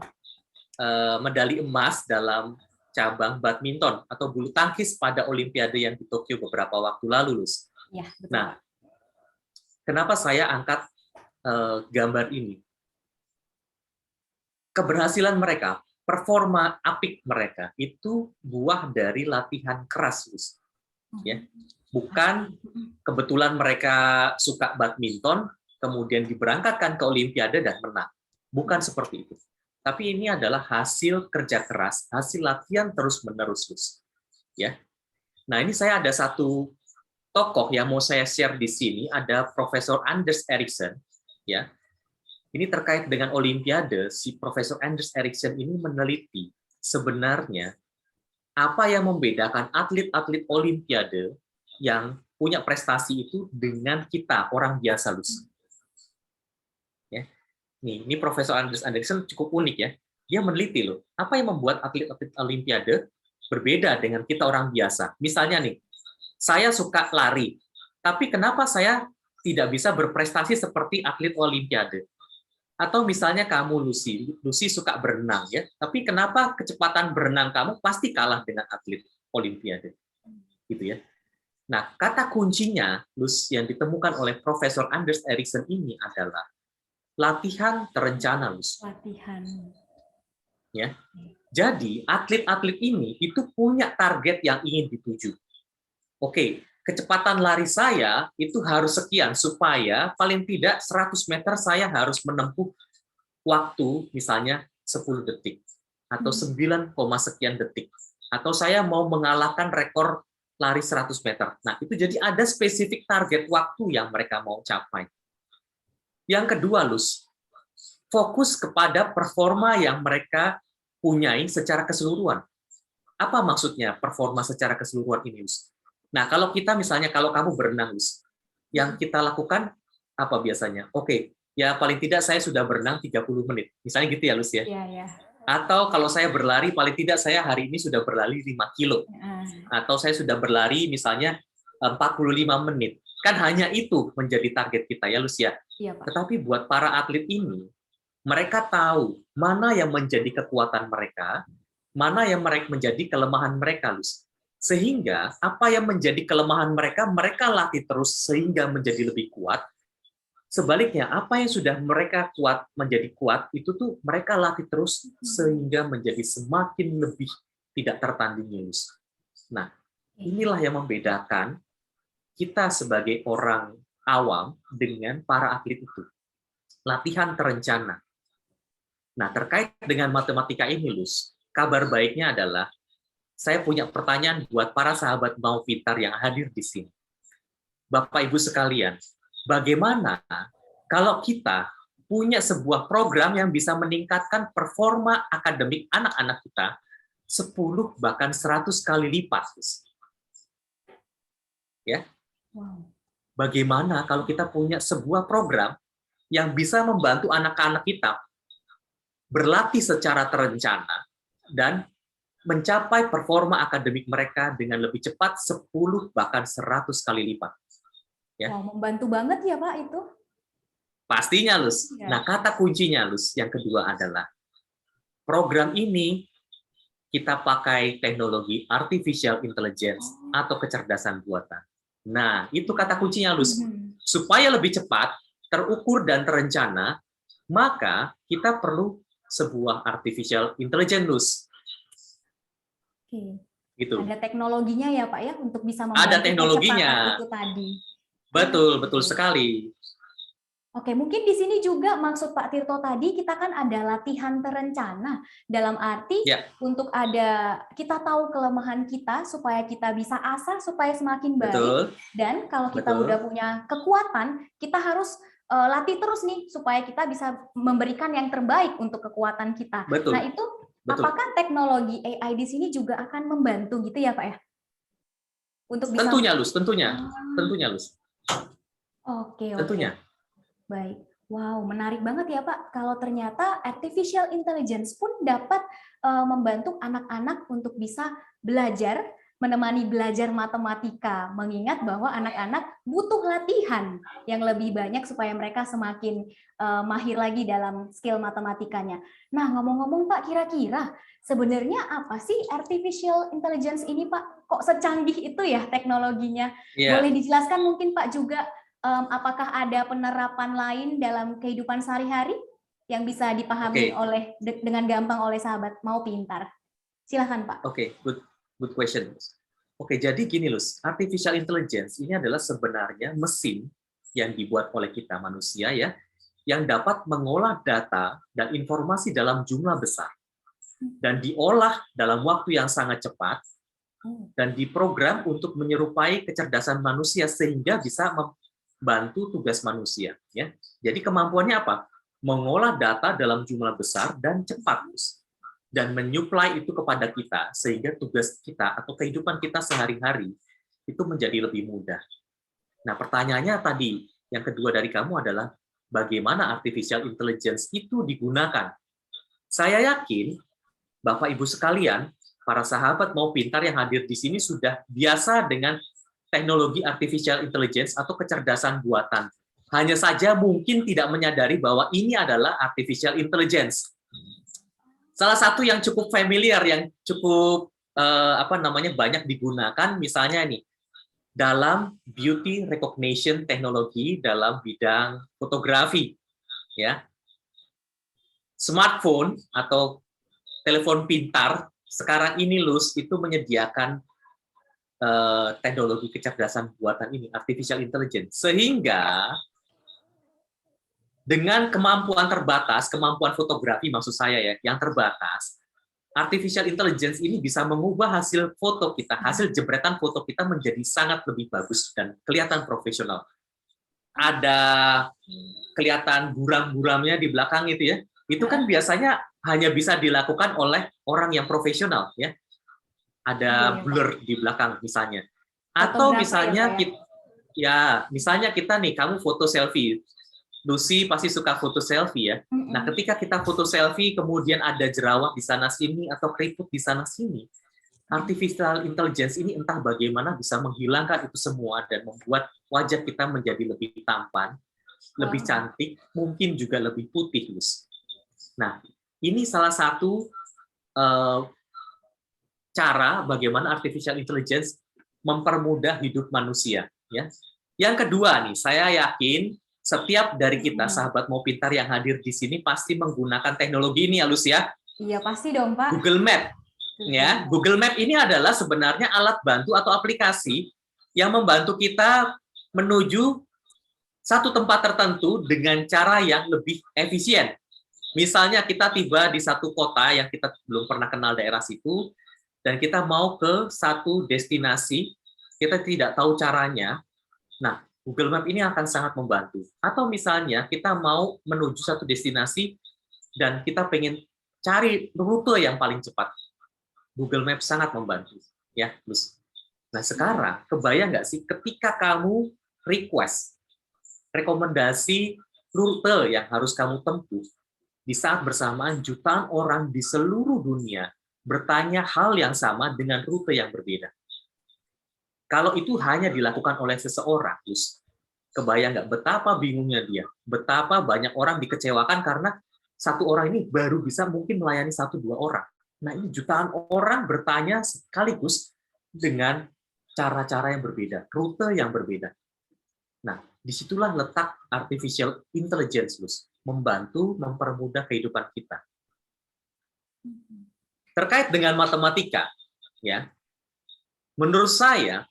medali emas dalam cabang badminton atau bulu tangkis pada Olimpiade yang di Tokyo beberapa waktu lalu, Lus. Ya, betul. Nah, kenapa saya angkat gambar ini? Keberhasilan mereka, performa apik mereka itu buah dari latihan keras, Lus. Ya. Bukan kebetulan mereka suka badminton, kemudian diberangkatkan ke Olimpiade dan menang. Bukan seperti itu. Tapi ini adalah hasil kerja keras, hasil latihan terus-menerus. Ya. Nah, ini saya ada satu tokoh yang mau saya share di sini, ada Profesor Anders Ericsson. Ya. Ini terkait dengan Olimpiade, si Profesor Anders Ericsson ini meneliti sebenarnya apa yang membedakan atlet-atlet Olimpiade yang punya prestasi itu dengan kita, orang biasa, Lus. Ya. Ini Profesor Anders Ericsson cukup unik ya. Dia meneliti loh, apa yang membuat atlet-atlet Olimpiade berbeda dengan kita orang biasa. Misalnya nih, saya suka lari, tapi kenapa saya tidak bisa berprestasi seperti atlet Olimpiade? Atau misalnya kamu, Lucy suka berenang ya, tapi kenapa kecepatan berenang kamu pasti kalah dengan atlet Olimpiade? Gitu ya. Nah, kata kuncinya, Lus, yang ditemukan oleh Profesor Anders Ericsson ini adalah latihan terencana, Lus. Latihan. Ya. Jadi, atlet-atlet ini itu punya target yang ingin dituju. Oke, kecepatan lari saya itu harus sekian, supaya paling tidak 100 meter saya harus menempuh waktu, misalnya 10 detik, atau 9, sekian detik. Atau saya mau mengalahkan rekor lari 100 meter. Nah, itu jadi ada spesifik target waktu yang mereka mau capai. Yang kedua, Lus, fokus kepada performa yang mereka punyai secara keseluruhan. Apa maksudnya performa secara keseluruhan ini, Lus? Nah, kalau kita misalnya, kalau kamu berenang, Lus, yang kita lakukan apa biasanya? Oke, ya paling tidak saya sudah berenang 30 menit. Misalnya gitu ya, Lus ya? Iya, ya. Atau kalau saya berlari, paling tidak saya hari ini sudah berlari 5 kilo. Atau saya sudah berlari misalnya 45 menit. Kan hanya itu menjadi target kita ya, Lus ya. Iya, Pak. Tetapi buat para atlet ini, mereka tahu mana yang menjadi kekuatan mereka, mana yang menjadi kelemahan mereka, Lus. Sehingga apa yang menjadi kelemahan mereka, mereka latih terus sehingga menjadi lebih kuat. Sebaliknya, apa yang sudah mereka kuat menjadi kuat, itu tuh mereka latih terus sehingga menjadi semakin lebih tidak tertandingi. Nah, inilah yang membedakan kita sebagai orang awam dengan para atlet itu. Latihan terencana. Nah, terkait dengan matematika ini, Lus, kabar baiknya adalah saya punya pertanyaan buat para sahabat Mau Pintar yang hadir di sini. Bapak Ibu sekalian, bagaimana kalau kita punya sebuah program yang bisa meningkatkan performa akademik anak-anak kita 10 bahkan 100 kali lipat? Ya. Wow. Bagaimana kalau kita punya sebuah program yang bisa membantu anak-anak kita berlatih secara terencana dan mencapai performa akademik mereka dengan lebih cepat 10 bahkan 100 kali lipat. Ya. Wow, membantu banget ya, Pak, itu. Pastinya, Lus. Ya. Nah, kata kuncinya, Lus, yang kedua adalah program ini kita pakai teknologi artificial intelligence atau kecerdasan buatan. Nah, itu kata kuncinya, Lus. Supaya lebih cepat, terukur dan terencana, maka kita perlu sebuah artificial intelligence, Lus. Oke. Gitu. Ada teknologinya ya Pak ya untuk bisa membantu Ada teknologinya. kecepatan itu tadi. Betul sekali. Oke, mungkin di sini juga maksud Pak Tirto tadi kita kan ada latihan terencana dalam arti untuk ada kita tahu kelemahan kita supaya kita bisa asah supaya semakin baik. Betul. Dan kalau kita udah punya kekuatan, kita harus latih terus nih supaya kita bisa memberikan yang terbaik untuk kekuatan kita. Betul. Nah, itu apakah teknologi AI di sini juga akan membantu gitu ya, Pak ya? Untuk bisa Tentunya, Lus. Oke. Tentunya. Baik. Wow, menarik banget ya Pak. Kalau ternyata artificial intelligence pun dapat membantu anak-anak untuk bisa belajar, menemani belajar matematika, mengingat bahwa anak-anak butuh latihan yang lebih banyak supaya mereka semakin mahir lagi dalam skill matematikanya. Nah, ngomong-ngomong Pak, kira-kira sebenarnya apa sih artificial intelligence ini Pak? Kok secanggih itu ya teknologinya? Boleh dijelaskan mungkin Pak juga apakah ada penerapan lain dalam kehidupan sehari-hari yang bisa dipahami dengan gampang oleh sahabat mau pintar? Silahkan Pak. Oke, good question. Oke, jadi gini Lus, artificial intelligence ini adalah sebenarnya mesin yang dibuat oleh kita manusia ya, yang dapat mengolah data dan informasi dalam jumlah besar dan diolah dalam waktu yang sangat cepat dan diprogram untuk menyerupai kecerdasan manusia sehingga bisa bantu tugas manusia ya. Jadi kemampuannya apa? Mengolah data dalam jumlah besar dan cepat dan menyuplai itu kepada kita sehingga tugas kita atau kehidupan kita sehari-hari itu menjadi lebih mudah. Nah, pertanyaannya tadi yang kedua dari kamu adalah bagaimana artificial intelligence itu digunakan. Saya yakin Bapak Ibu sekalian, para sahabat mau pintar yang hadir di sini sudah biasa dengan teknologi artificial intelligence atau kecerdasan buatan. Hanya saja mungkin tidak menyadari bahwa ini adalah artificial intelligence. Salah satu yang cukup familiar, yang cukup banyak digunakan, misalnya nih dalam beauty recognition teknologi dalam bidang fotografi, ya. Smartphone atau telepon pintar sekarang ini Lus itu menyediakan teknologi kecerdasan buatan ini, artificial intelligence, sehingga dengan kemampuan terbatas, kemampuan fotografi maksud saya ya, yang terbatas, artificial intelligence ini bisa mengubah hasil foto kita, hasil jebretan foto kita menjadi sangat lebih bagus dan kelihatan profesional. Ada kelihatan buram-buramnya di belakang itu ya, itu kan biasanya hanya bisa dilakukan oleh orang yang profesional ya. Ada blur di belakang misalnya, atau misalnya misalnya kita nih, kamu foto selfie, Lucy pasti suka foto selfie ya. Nah, ketika kita foto selfie kemudian ada jerawat di sana sini atau keriput di sana sini, artificial intelligence ini entah bagaimana bisa menghilangkan itu semua dan membuat wajah kita menjadi lebih tampan, lebih cantik, mungkin juga lebih putih, Lus. Nah, ini salah satu cara bagaimana artificial intelligence mempermudah hidup manusia. Ya. Yang kedua nih, saya yakin setiap dari kita sahabat mau pintar yang hadir di sini pasti menggunakan teknologi ini ya, Lus ya. Iya pasti dong Pak. Google Map, ya. Google Map ini adalah sebenarnya alat bantu atau aplikasi yang membantu kita menuju satu tempat tertentu dengan cara yang lebih efisien. Misalnya kita tiba di satu kota yang kita belum pernah kenal daerah situ, dan kita mau ke satu destinasi, kita tidak tahu caranya. Nah, Google Map ini akan sangat membantu. Atau misalnya kita mau menuju satu destinasi dan kita pengen cari rute yang paling cepat. Google Map sangat membantu, ya, Lus. Nah, sekarang kebayang nggak sih ketika kamu request rekomendasi rute yang harus kamu tempuh di saat bersamaan jutaan orang di seluruh dunia bertanya hal yang sama dengan rute yang berbeda. Kalau itu hanya dilakukan oleh seseorang, terus kebayang nggak betapa bingungnya dia, betapa banyak orang dikecewakan karena satu orang ini baru bisa mungkin melayani 1-2 orang. Nah, ini jutaan orang bertanya sekaligus dengan cara-cara yang berbeda, rute yang berbeda. Nah, disitulah letak artificial intelligence, Lus, membantu mempermudah kehidupan kita. Terkait dengan matematika, ya, menurut saya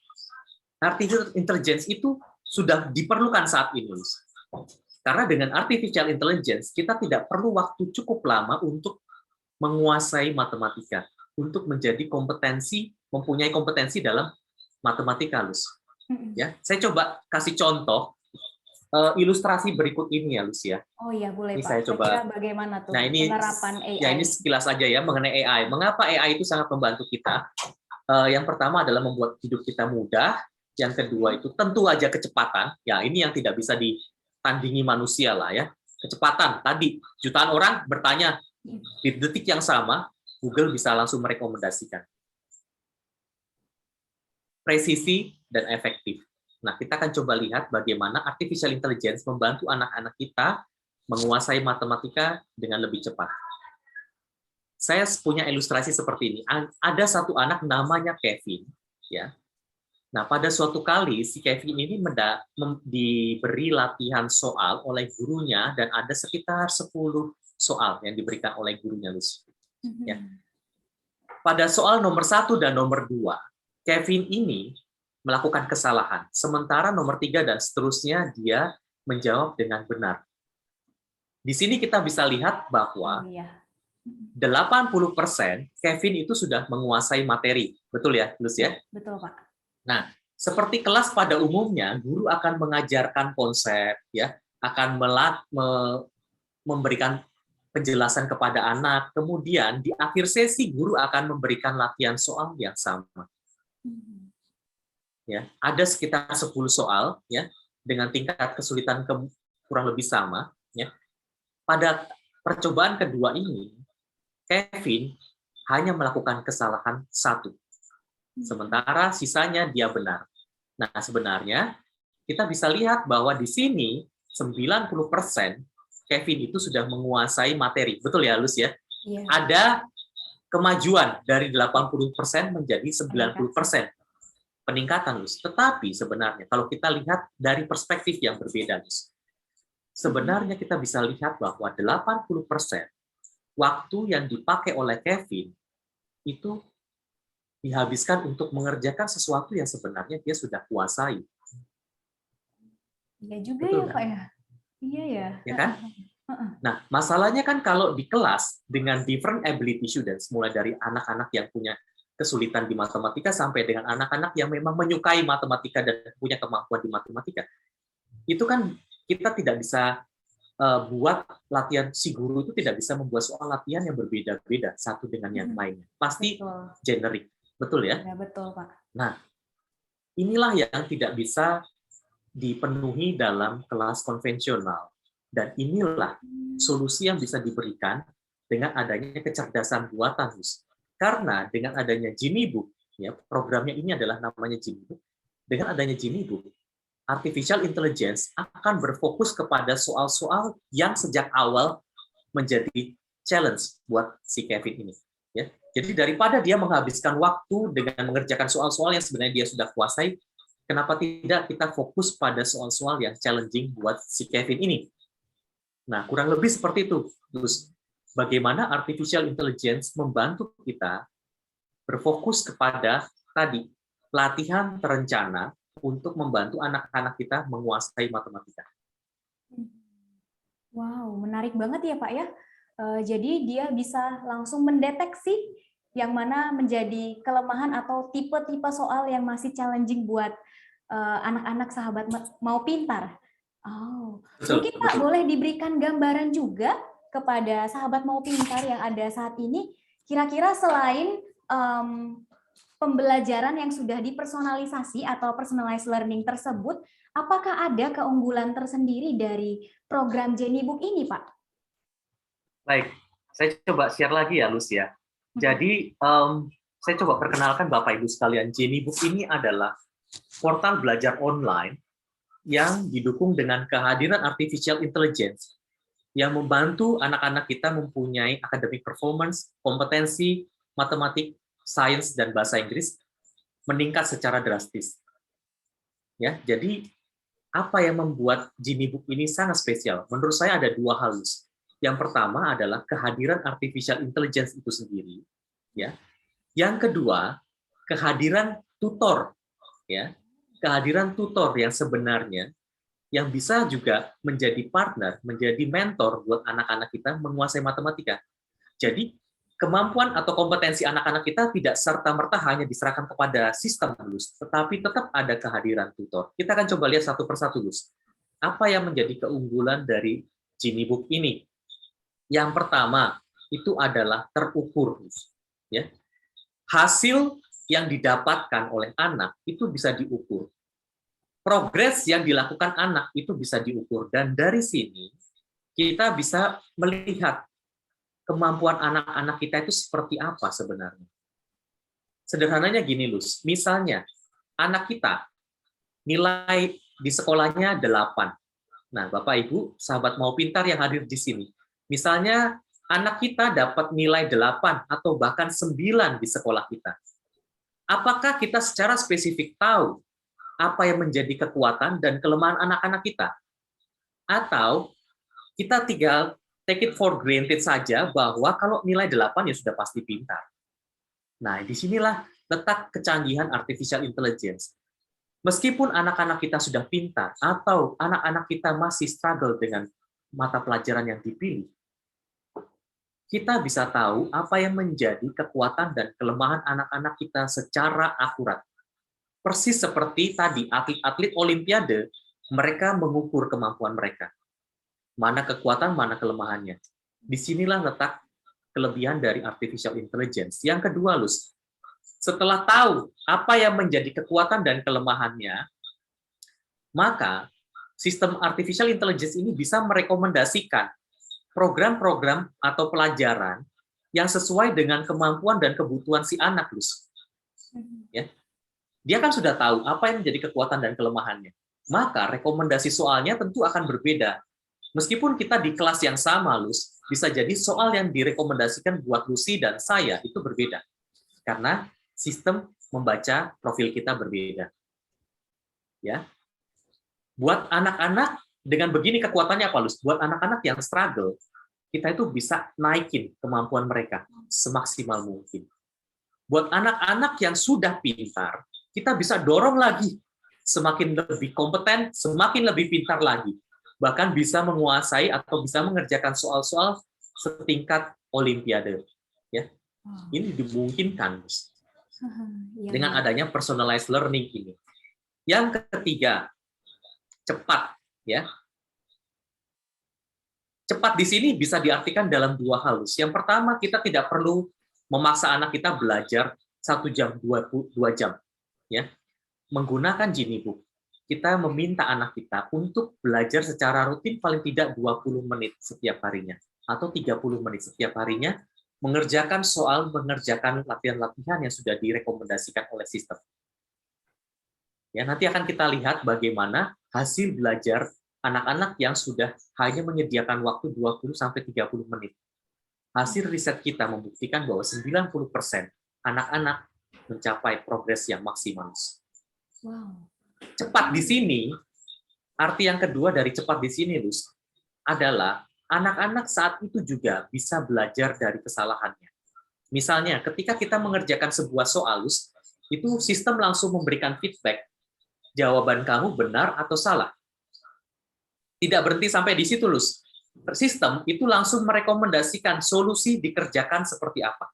artificial intelligence itu sudah diperlukan saat ini. Karena dengan artificial intelligence kita tidak perlu waktu cukup lama untuk menguasai matematika, untuk menjadi mempunyai kompetensi dalam matematika, Lus. Ya, saya coba kasih contoh ilustrasi berikut ini ya, Lus ya. Oh iya, boleh Ini Pak. saya coba. Kira bagaimana tuh Nah, ini penerapan AI? ya ini sekilas saja ya mengenai AI. Mengapa AI itu sangat membantu kita? Yang pertama adalah membuat hidup kita mudah. Yang kedua itu tentu aja kecepatan. Ya, ini yang tidak bisa ditandingi manusia lah ya. Kecepatan. Tadi jutaan orang bertanya di detik yang sama, Google bisa langsung merekomendasikan. Presisi dan efektif. Nah, kita akan coba lihat bagaimana artificial intelligence membantu anak-anak kita menguasai matematika dengan lebih cepat. Saya punya ilustrasi seperti ini. Ada satu anak namanya Kevin, ya. Nah, pada suatu kali si Kevin ini diberi latihan soal oleh gurunya dan ada sekitar 10 soal yang diberikan oleh gurunya, Lus. Ya. Pada soal nomor 1 dan nomor 2, Kevin ini melakukan kesalahan. Sementara nomor 3 dan seterusnya dia menjawab dengan benar. Di sini kita bisa lihat bahwa 80% Kevin itu sudah menguasai materi. Betul ya, Lus ya? Betul, Pak. Nah, seperti kelas pada umumnya, guru akan mengajarkan konsep, ya, akan memberikan penjelasan kepada anak. Kemudian di akhir sesi guru akan memberikan latihan soal yang sama. Ya, ada sekitar 10 soal, ya, dengan tingkat kesulitan kurang lebih sama. Ya. Pada percobaan kedua ini, Kevin hanya melakukan kesalahan 1. Sementara sisanya dia benar. Nah, sebenarnya kita bisa lihat bahwa di sini 90% Kevin itu sudah menguasai materi. Betul ya, Lus ya? Iya. Ada kemajuan dari 80% menjadi 90%. Peningkatan, Lus. Tetapi sebenarnya kalau kita lihat dari perspektif yang berbeda, Lus. Sebenarnya kita bisa lihat bahwa 80% waktu yang dipakai oleh Kevin itu dihabiskan untuk mengerjakan sesuatu yang sebenarnya dia sudah kuasai. Iya juga. Betul, ya, Pak ya. Iya ya. Ya kan? Nah, masalahnya kan kalau di kelas dengan different ability students, mulai dari anak-anak yang punya kesulitan di matematika sampai dengan anak-anak yang memang menyukai matematika dan punya kemampuan di matematika, itu kan kita tidak bisa buat latihan, si guru itu tidak bisa membuat soal latihan yang berbeda-beda satu dengan yang lainnya. Pasti generik. Betul ya? Ya, betul, Pak. Nah, inilah yang tidak bisa dipenuhi dalam kelas konvensional. Dan inilah solusi yang bisa diberikan dengan adanya kecerdasan buatan. Karena dengan adanya Genie Book, ya, programnya ini adalah namanya Genie Book. Dengan adanya Genie Book, artificial intelligence akan berfokus kepada soal-soal yang sejak awal menjadi challenge buat si Kevin ini. Ya. Jadi daripada dia menghabiskan waktu dengan mengerjakan soal-soal yang sebenarnya dia sudah kuasai, kenapa tidak kita fokus pada soal-soal yang challenging buat si Kevin ini? Nah, kurang lebih seperti itu. Terus, bagaimana artificial intelligence membantu kita berfokus kepada tadi pelatihan terencana untuk membantu anak-anak kita menguasai matematika. Wow, menarik banget ya Pak ya. Jadi dia bisa langsung mendeteksi yang mana menjadi kelemahan atau tipe-tipe soal yang masih challenging buat anak-anak sahabat mau pintar. Oh, betul, mungkin Pak boleh diberikan gambaran juga kepada sahabat mau pintar yang ada saat ini. Kira-kira selain pembelajaran yang sudah dipersonalisasi atau personalized learning tersebut, apakah ada keunggulan tersendiri dari program Genie Book ini, Pak? Baik, saya coba share lagi ya, Lus ya. Jadi, saya coba perkenalkan Bapak Ibu sekalian, Genie Book ini adalah portal belajar online yang didukung dengan kehadiran artificial intelligence yang membantu anak-anak kita mempunyai academic performance, kompetensi, matematik, sains, dan bahasa Inggris meningkat secara drastis. Ya, jadi apa yang membuat Genie Book ini sangat spesial? Menurut saya ada dua hal. Yang pertama adalah kehadiran artificial intelligence itu sendiri. Ya. Yang kedua, kehadiran tutor, ya, kehadiran tutor yang sebenarnya yang bisa juga menjadi partner, menjadi mentor buat anak-anak kita menguasai matematika. Jadi kemampuan atau kompetensi anak-anak kita tidak serta-merta hanya diserahkan kepada sistem, Lus, tetapi tetap ada kehadiran tutor. Kita akan coba lihat satu persatu, Lus. Apa yang menjadi keunggulan dari Genie Book ini? Yang pertama, itu adalah terukur, Lus. Ya. Hasil yang didapatkan oleh anak itu bisa diukur. Progres yang dilakukan anak itu bisa diukur. Dan dari sini, kita bisa melihat kemampuan anak-anak kita itu seperti apa sebenarnya. Sederhananya gini, Lus. Misalnya, anak kita nilai di sekolahnya 8. Nah, Bapak Ibu, sahabat mau pintar yang hadir di sini. Misalnya, anak kita dapat nilai 8 atau bahkan 9 di sekolah kita. Apakah kita secara spesifik tahu apa yang menjadi kekuatan dan kelemahan anak-anak kita? Atau kita tinggal take it for granted saja bahwa kalau nilai 8 ya sudah pasti pintar. Nah, disinilah letak kecanggihan artificial intelligence. Meskipun anak-anak kita sudah pintar atau anak-anak kita masih struggle dengan mata pelajaran yang dipilih, kita bisa tahu apa yang menjadi kekuatan dan kelemahan anak-anak kita secara akurat. Persis seperti tadi, atlet-atlet Olimpiade, mereka mengukur kemampuan mereka. Mana kekuatan, mana kelemahannya. Disinilah letak kelebihan dari artificial intelligence. Yang kedua, Lus, setelah tahu apa yang menjadi kekuatan dan kelemahannya, maka sistem artificial intelligence ini bisa merekomendasikan program-program atau pelajaran yang sesuai dengan kemampuan dan kebutuhan si anak, Lus. Ya. Dia kan sudah tahu apa yang menjadi kekuatan dan kelemahannya. Maka rekomendasi soalnya tentu akan berbeda. Meskipun kita di kelas yang sama, Lus, bisa jadi soal yang direkomendasikan buat Lucy dan saya itu berbeda. Karena sistem membaca profil kita berbeda. Ya. Buat anak-anak, dengan begini kekuatannya apa, Lus? Buat anak-anak yang struggle, kita itu bisa naikin kemampuan mereka semaksimal mungkin. Buat anak-anak yang sudah pintar, kita bisa dorong lagi, semakin lebih kompeten, semakin lebih pintar lagi. Bahkan bisa menguasai atau bisa mengerjakan soal-soal setingkat Olimpiade. Ya. Ini dimungkinkan, dengan adanya personalized learning ini. Yang ketiga, cepat. Ya. Cepat di sini bisa diartikan dalam dua hal. Yang pertama, kita tidak perlu memaksa anak kita belajar 1 jam, 2 jam. Ya, menggunakan Genie Book, kita meminta anak kita untuk belajar secara rutin paling tidak 20 menit setiap harinya atau 30 menit setiap harinya, mengerjakan soal, mengerjakan latihan-latihan yang sudah direkomendasikan oleh sistem. Ya, nanti akan kita lihat bagaimana hasil belajar anak-anak yang sudah hanya menyediakan waktu 20-30 menit. Hasil riset kita membuktikan bahwa 90% anak-anak mencapai progres yang maksimal. Wow. Cepat di sini, arti yang kedua dari cepat di sini, Lus, adalah anak-anak saat itu juga bisa belajar dari kesalahannya. Misalnya, ketika kita mengerjakan sebuah soal, Lus, itu sistem langsung memberikan feedback, jawaban kamu benar atau salah. Tidak berhenti sampai di situ, Lus. Sistem itu langsung merekomendasikan solusi dikerjakan seperti apa.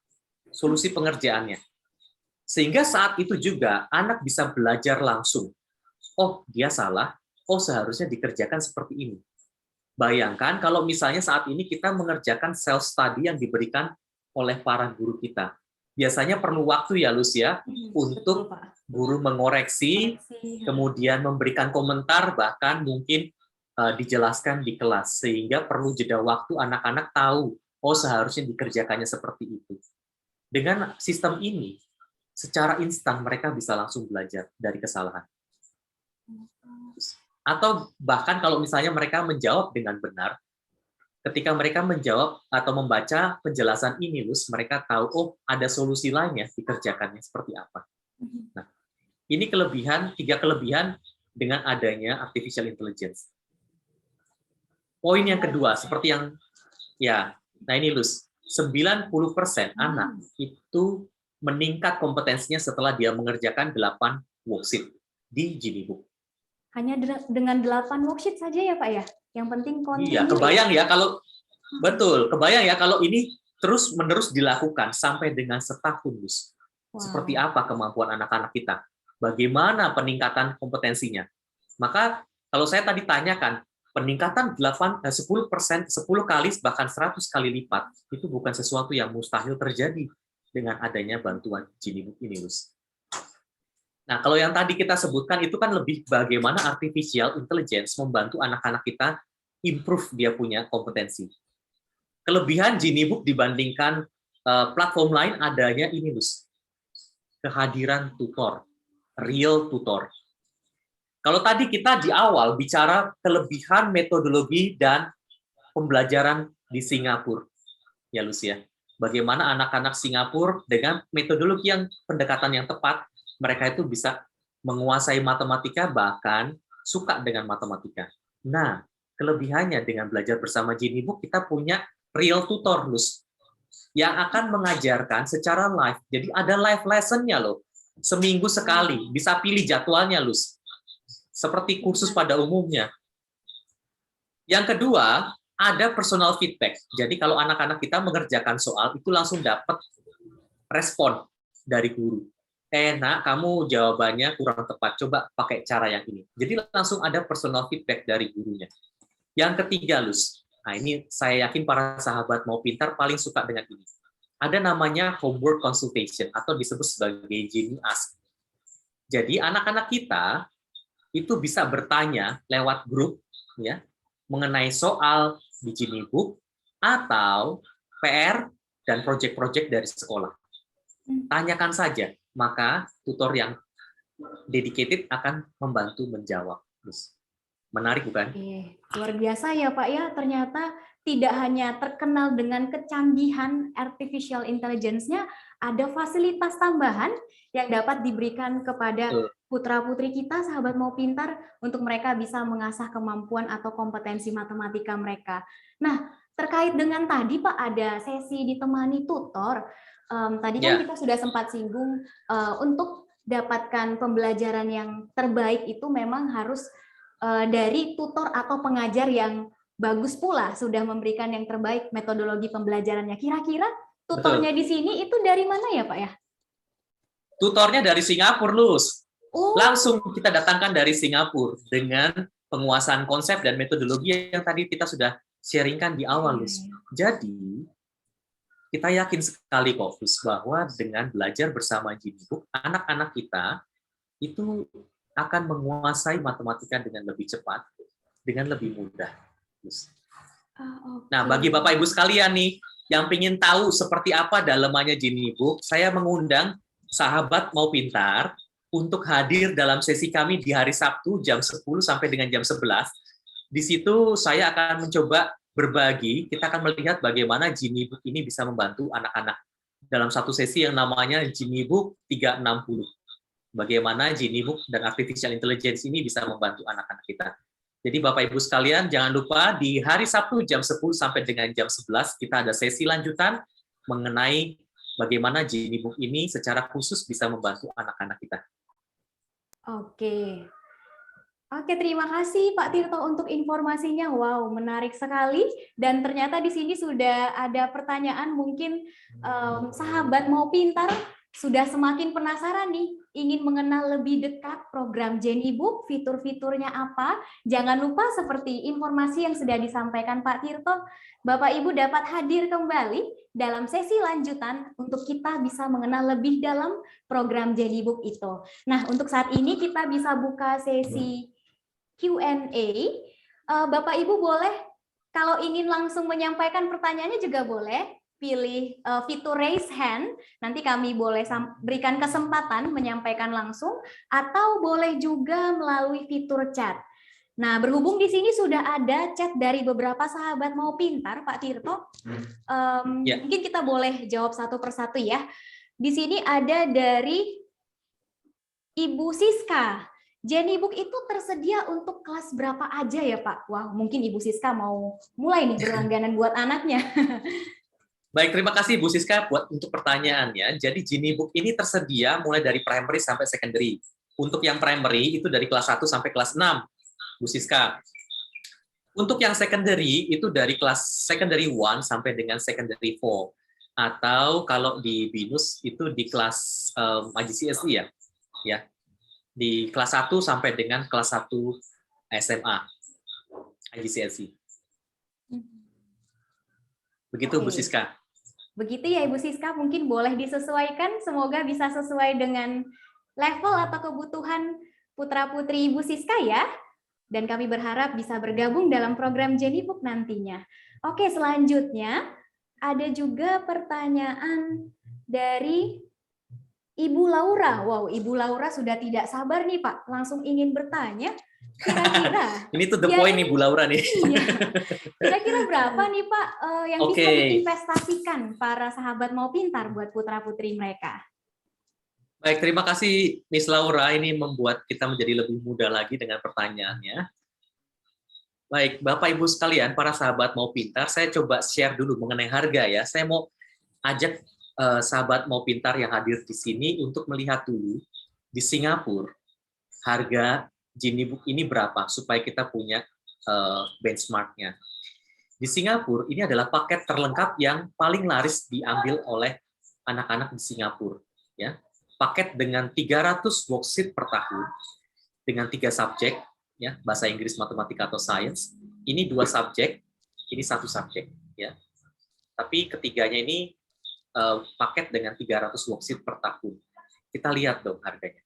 Solusi pengerjaannya. Sehingga saat itu juga anak bisa belajar langsung. Oh, dia salah. Oh, seharusnya dikerjakan seperti ini. Bayangkan kalau misalnya saat ini kita mengerjakan self-study yang diberikan oleh para guru kita. Biasanya perlu waktu ya, Lus, ya, untuk guru mengoreksi, kemudian memberikan komentar, bahkan mungkin dijelaskan di kelas. Sehingga perlu jeda waktu anak-anak tahu, oh seharusnya dikerjakannya seperti itu. Dengan sistem ini, secara instan mereka bisa langsung belajar dari kesalahan. Atau bahkan kalau misalnya mereka menjawab dengan benar, ketika mereka menjawab atau membaca penjelasan ini, Lus, mereka tahu, oh ada solusi lainnya dikerjakannya seperti apa. Nah, ini kelebihan, 3 kelebihan dengan adanya artificial intelligence. Poin yang kedua, seperti yang, ya, nah ini Lus, 90% anak itu meningkat kompetensinya setelah dia mengerjakan 8 worksheet di Geniebook. Hanya dengan 8 worksheet saja ya Pak ya? Yang penting continue. Iya, kebayang ya kalau betul, kebayang ya kalau ini terus-menerus dilakukan sampai dengan setahun, Gus. Wow. Seperti apa kemampuan anak-anak kita? Bagaimana peningkatan kompetensinya? Maka kalau saya tadi tanyakan, peningkatan 10%, 10 kali, bahkan 100 kali lipat, itu bukan sesuatu yang mustahil terjadi dengan adanya bantuan Geniebook ini, Gus. Nah, kalau yang tadi kita sebutkan itu kan lebih bagaimana artificial intelligence membantu anak-anak kita improve dia punya kompetensi. Kelebihan Geniebook dibandingkan platform lain adanya ini, Gus. Kehadiran tutor, real tutor. Kalau tadi kita di awal bicara kelebihan metodologi dan pembelajaran di Singapura, ya Lus ya. Bagaimana anak-anak Singapura dengan metodologi yang pendekatan yang tepat, mereka itu bisa menguasai matematika, bahkan suka dengan matematika. Nah, kelebihannya dengan belajar bersama Geniebook, kita punya real tutor, Lus, yang akan mengajarkan secara live. Jadi ada live lesson-nya loh. Seminggu sekali, bisa pilih jadwalnya, Lus. Seperti kursus pada umumnya. Yang kedua, ada personal feedback. Jadi kalau anak-anak kita mengerjakan soal, itu langsung dapat respon dari guru. Nak, kamu jawabannya kurang tepat, coba pakai cara yang ini. Jadi langsung ada personal feedback dari gurunya. Yang ketiga, Lus. Nah, ini saya yakin para sahabat mau pintar paling suka dengan ini. Ada namanya homework consultation atau disebut sebagai Genie Ask. Jadi anak-anak kita itu bisa bertanya lewat grup ya mengenai soal di Geniebook atau PR dan proyek-proyek dari sekolah. Tanyakan saja, maka tutor yang dedicated akan membantu menjawab. Menarik bukan? Luar biasa ya Pak ya, ternyata tidak hanya terkenal dengan kecanggihan artificial intelligence-nya, ada fasilitas tambahan yang dapat diberikan kepada putra-putri kita, sahabat mau pintar, untuk mereka bisa mengasah kemampuan atau kompetensi matematika mereka. Nah, terkait dengan tadi Pak, ada sesi ditemani tutor. Tadi kan kita sudah sempat singgung, untuk dapatkan pembelajaran yang terbaik itu memang harus dari tutor atau pengajar yang bagus pula, sudah memberikan yang terbaik metodologi pembelajarannya. Kira-kira tutornya di sini itu dari mana ya Pak ya? Tutornya dari Singapura, Lus. Langsung kita datangkan dari Singapura dengan penguasaan konsep dan metodologi yang tadi kita sudah sharingkan di awal, Lus. Jadi, kita yakin sekali kok, Lus, bahwa dengan belajar bersama Geniebook, anak-anak kita itu akan menguasai matematika dengan lebih cepat, dengan lebih mudah. Nah, bagi Bapak Ibu sekalian nih, yang ingin tahu seperti apa dalamannya Geniebook, saya mengundang sahabat mau pintar untuk hadir dalam sesi kami di hari Sabtu jam 10 sampai dengan jam 11. Di situ saya akan mencoba berbagi, kita akan melihat bagaimana Geniebook ini bisa membantu anak-anak dalam satu sesi yang namanya Geniebook 360. Bagaimana Geniebook dan artificial intelligence ini bisa membantu anak-anak kita. Jadi Bapak Ibu sekalian, jangan lupa di hari Sabtu jam 10 sampai dengan jam 11 kita ada sesi lanjutan mengenai bagaimana Geniebook ini secara khusus bisa membantu anak-anak kita. Oke, terima kasih Pak Tirto untuk informasinya. Wow, menarik sekali. Dan ternyata di sini sudah ada pertanyaan, mungkin sahabat mau pintar sudah semakin penasaran nih, ingin mengenal lebih dekat program Geniebook, fitur-fiturnya apa. Jangan lupa seperti informasi yang sudah disampaikan Pak Tirto, Bapak Ibu dapat hadir kembali dalam sesi lanjutan untuk kita bisa mengenal lebih dalam program Geniebook itu. Nah, untuk saat ini kita bisa buka sesi Q&A. Bapak Ibu boleh, kalau ingin langsung menyampaikan pertanyaannya juga boleh. Pilih fitur raise hand, nanti kami boleh berikan kesempatan menyampaikan langsung, atau boleh juga melalui fitur chat. Nah, berhubung di sini sudah ada chat dari beberapa sahabat mau pintar, Pak Tirto, mungkin kita boleh jawab satu persatu ya. Di sini ada dari Ibu Siska. Geniebook itu tersedia untuk kelas berapa aja ya Pak? Wah, mungkin Ibu Siska mau mulai nih berlangganan buat anaknya. Baik, terima kasih Bu Siska buat untuk pertanyaannya. Jadi Genie Book ini tersedia mulai dari primary sampai secondary. Untuk yang primary itu dari kelas 1 sampai kelas 6, Bu Siska. Untuk yang secondary itu dari kelas secondary 1 sampai dengan secondary 4. Atau kalau di BINUS itu di kelas IGCSE ya. Ya. Di kelas 1 sampai dengan kelas 1 SMA. IGCSE. Begitu Bu Oke. Siska. Begitu ya Ibu Siska, mungkin boleh disesuaikan, semoga bisa sesuai dengan level atau kebutuhan putra-putri Ibu Siska ya. Dan kami berharap bisa bergabung dalam program Genie Book nantinya. Oke, selanjutnya ada juga pertanyaan dari Ibu Laura. Wow, Ibu Laura sudah tidak sabar nih Pak, langsung ingin bertanya. Kira-kira Ini tuh the Ya, point nih Bu Laura nih. Iya. Kira-kira berapa nih Pak yang bisa Oke. diinvestasikan para sahabat mau pintar buat putra-putri mereka? Baik, terima kasih Miss Laura. Ini membuat kita menjadi lebih mudah lagi dengan pertanyaannya. Baik, Bapak Ibu sekalian, para sahabat mau pintar, saya coba share dulu mengenai harga ya. Saya mau ajak sahabat mau pintar yang hadir di sini untuk melihat dulu di Singapura harga Genie Book ini berapa supaya kita punya benchmarknya. Di Singapura ini adalah paket terlengkap yang paling laris diambil oleh anak-anak di Singapura. Ya, paket dengan 300 worksheet per tahun dengan 3 subjek, ya, bahasa Inggris, matematika atau sains. Ini 2 subjek, ini 1 subjek. Ya, tapi ketiganya ini paket dengan 300 worksheet per tahun. Kita lihat dong harganya.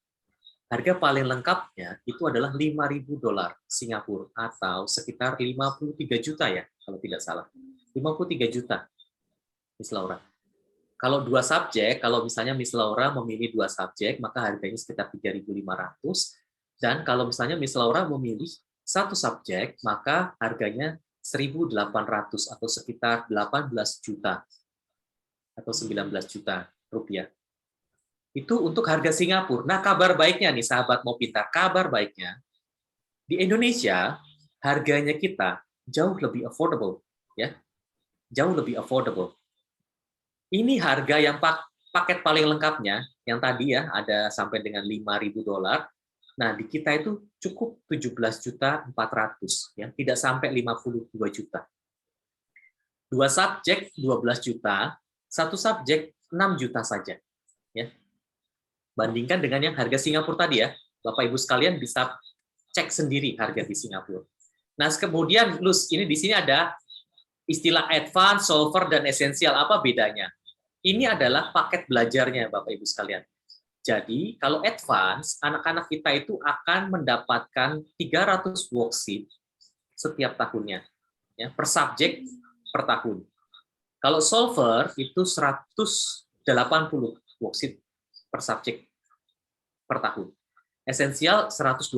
Harga paling lengkapnya itu adalah $5.000 Singapura atau sekitar 53 juta ya, kalau tidak salah. 53 juta, Miss Laura. Kalau 2 subjek, kalau misalnya Miss Laura memilih 2 subjek, maka harganya sekitar 3.500. Dan kalau misalnya Miss Laura memilih 1 subjek, maka harganya 1.800 atau sekitar 18 juta atau 19 juta rupiah. Itu untuk harga Singapura. Nah, kabar baiknya nih sahabat mau pintar, kabar baiknya di Indonesia harganya kita jauh lebih affordable, ya. Jauh lebih affordable. Ini harga yang paket paling lengkapnya yang tadi ya ada sampai dengan $5.000. Nah, di kita itu cukup 17.400 ya, tidak sampai 52 juta. 2 subjek 12 juta, 1 subjek 6 juta saja, ya. Bandingkan dengan yang harga Singapura tadi ya, Bapak Ibu sekalian bisa cek sendiri harga di Singapura. Nah, kemudian Lus, ini di sini ada istilah advance, solver, dan esensial. Apa bedanya? Ini adalah paket belajarnya Bapak Ibu sekalian. Jadi, kalau advance, anak-anak kita itu akan mendapatkan 300 worksheet setiap tahunnya, ya, per subjek per tahun. Kalau solver itu 180 worksheet per subjek per tahun. Esensial 120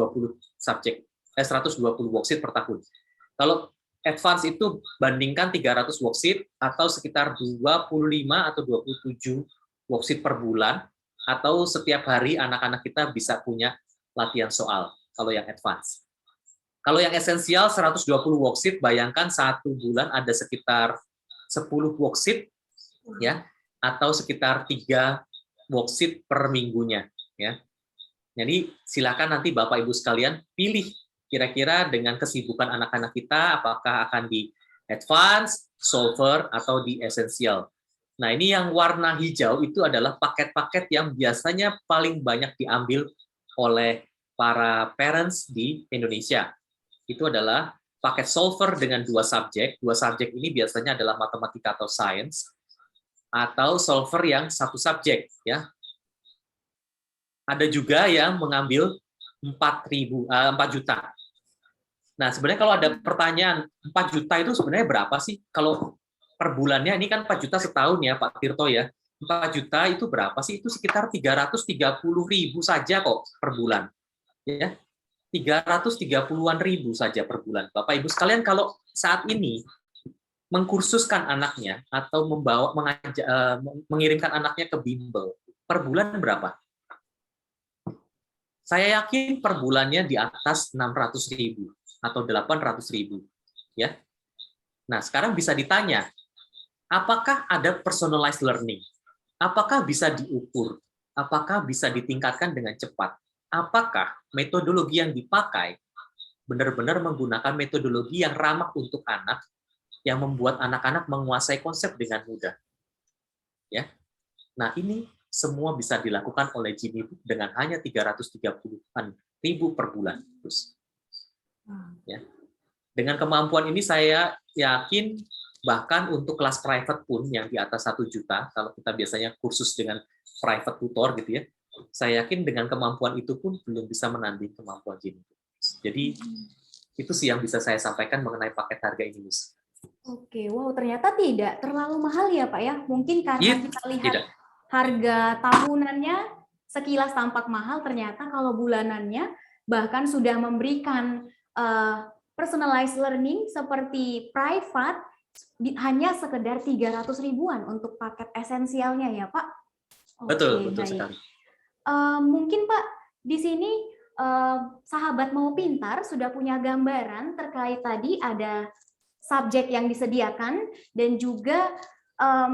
worksheet per tahun. Kalau advance itu bandingkan 300 worksheet atau sekitar 25 atau 27 worksheet per bulan, atau setiap hari anak-anak kita bisa punya latihan soal kalau yang advance. Kalau yang esensial 120 worksheet, bayangkan 1 bulan ada sekitar 10 worksheet ya, atau sekitar 3 worksheet per minggunya ya. Jadi silakan nanti Bapak Ibu sekalian pilih kira-kira dengan kesibukan anak-anak kita apakah akan di advance, solver, atau di essential. Nah, ini yang warna hijau itu adalah paket-paket yang biasanya paling banyak diambil oleh para parents di Indonesia. Itu adalah paket solver dengan 2 subjek. 2 subjek ini biasanya adalah matematika atau sains, atau solver yang 1 subjek ya. Ada juga yang mengambil 4 juta. Nah, sebenarnya kalau ada pertanyaan 4 juta itu sebenarnya berapa sih? Kalau per bulannya ini kan 4 juta setahun ya Pak Tirto ya. 4 juta itu berapa sih? Itu sekitar 330.000 saja kok per bulan. Ya. 330-an ribu saja per bulan. Bapak Ibu sekalian, kalau saat ini mengkursuskan anaknya atau mengirimkan anaknya ke bimbel, per bulan berapa? Saya yakin per bulannya di atas 600.000 atau 800.000 ya. Nah, sekarang bisa ditanya, Apakah ada personalized learning? Apakah bisa diukur? Apakah bisa ditingkatkan dengan cepat? Apakah metodologi yang dipakai benar-benar menggunakan metodologi yang ramah untuk anak, yang membuat anak-anak menguasai konsep dengan mudah? Ya. Nah, ini semua bisa dilakukan oleh Ginibook dengan hanya 330-an ribu per bulan. Terus. Ya. Dengan kemampuan ini saya yakin bahkan untuk kelas private pun yang di atas 1 juta, kalau kita biasanya kursus dengan private tutor gitu ya, saya yakin dengan kemampuan itu pun belum bisa menanding kemampuan Ginibook. Jadi itu sih yang bisa saya sampaikan mengenai paket harga ini, Mus. Oke, wow, ternyata tidak terlalu mahal ya Pak ya. Mungkin karena kita lihat harga tahunannya sekilas tampak mahal, ternyata kalau bulanannya bahkan sudah memberikan personalized learning seperti private hanya sekedar 300 ribuan untuk paket esensialnya ya Pak. Betul sekali. Mungkin Pak di sini sahabat Mau Pintar sudah punya gambaran terkait tadi ada subjek yang disediakan dan juga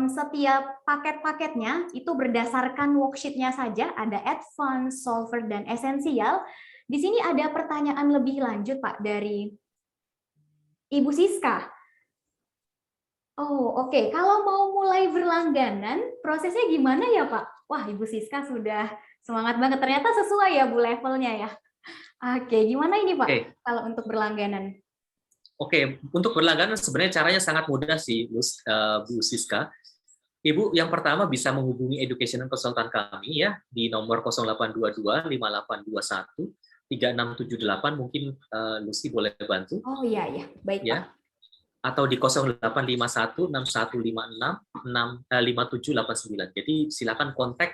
setiap paket-paketnya itu berdasarkan worksheet-nya saja, ada advance, solver, dan esensial. Di sini ada pertanyaan lebih lanjut Pak dari Ibu Siska. Oh, oke. Kalau mau mulai berlangganan, prosesnya gimana ya, Pak? Wah, Ibu Siska sudah semangat banget. Ternyata sesuai ya, Bu, levelnya ya. Oke, gimana ini, Pak, kalau untuk berlangganan? Oke, untuk berlangganan sebenarnya caranya sangat mudah sih, Bu Siska. Ibu yang pertama bisa menghubungi educational consultant kami ya di nomor 0822 5821 3678, mungkin Lucy boleh bantu. Oh iya, baik ya. Pak. Atau di 0851 6156 5789. Jadi silakan kontak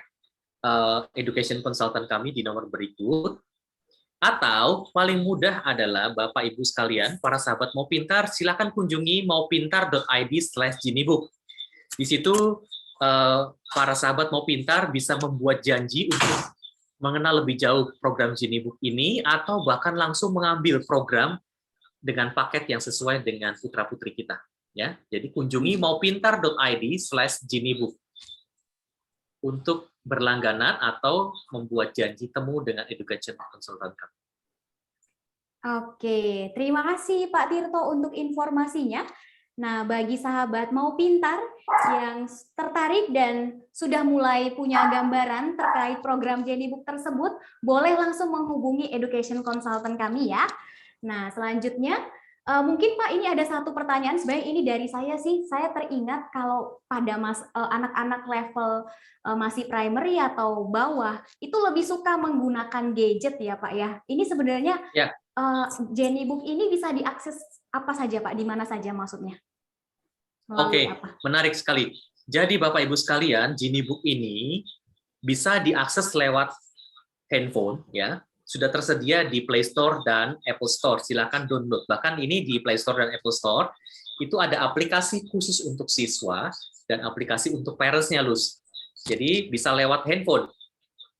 education consultant kami di nomor berikut. Atau paling mudah adalah Bapak Ibu sekalian, para sahabat Mau Pintar, silakan kunjungi maupintar.id/Ginibook. Di situ para sahabat Mau Pintar bisa membuat janji untuk mengenal lebih jauh program Ginibook ini, atau bahkan langsung mengambil program dengan paket yang sesuai dengan putra-putri kita. Ya, jadi kunjungi maupintar.id/Ginibook untuk berlangganan atau membuat janji temu dengan education consultant kami. Oke, terima kasih Pak Tirto untuk informasinya. Nah, bagi sahabat Mau Pintar yang tertarik dan sudah mulai punya gambaran terkait program Ginibook tersebut, boleh langsung menghubungi education consultant kami ya. Nah, selanjutnya mungkin Pak ini ada satu pertanyaan, sebenarnya ini dari saya sih. Saya teringat kalau pada anak-anak level masih primary atau bawah itu lebih suka menggunakan gadget ya Pak ya. Ini sebenarnya Ginibook ini bisa diakses apa saja Pak? Di mana saja maksudnya? Oke, menarik sekali. Jadi Bapak Ibu sekalian, Ginibook ini bisa diakses lewat handphone ya. Sudah tersedia di Play Store dan Apple Store. Silakan download. Bahkan ini di Play Store dan Apple Store itu ada aplikasi khusus untuk siswa dan aplikasi untuk parents-nya, Lus. Jadi bisa lewat handphone,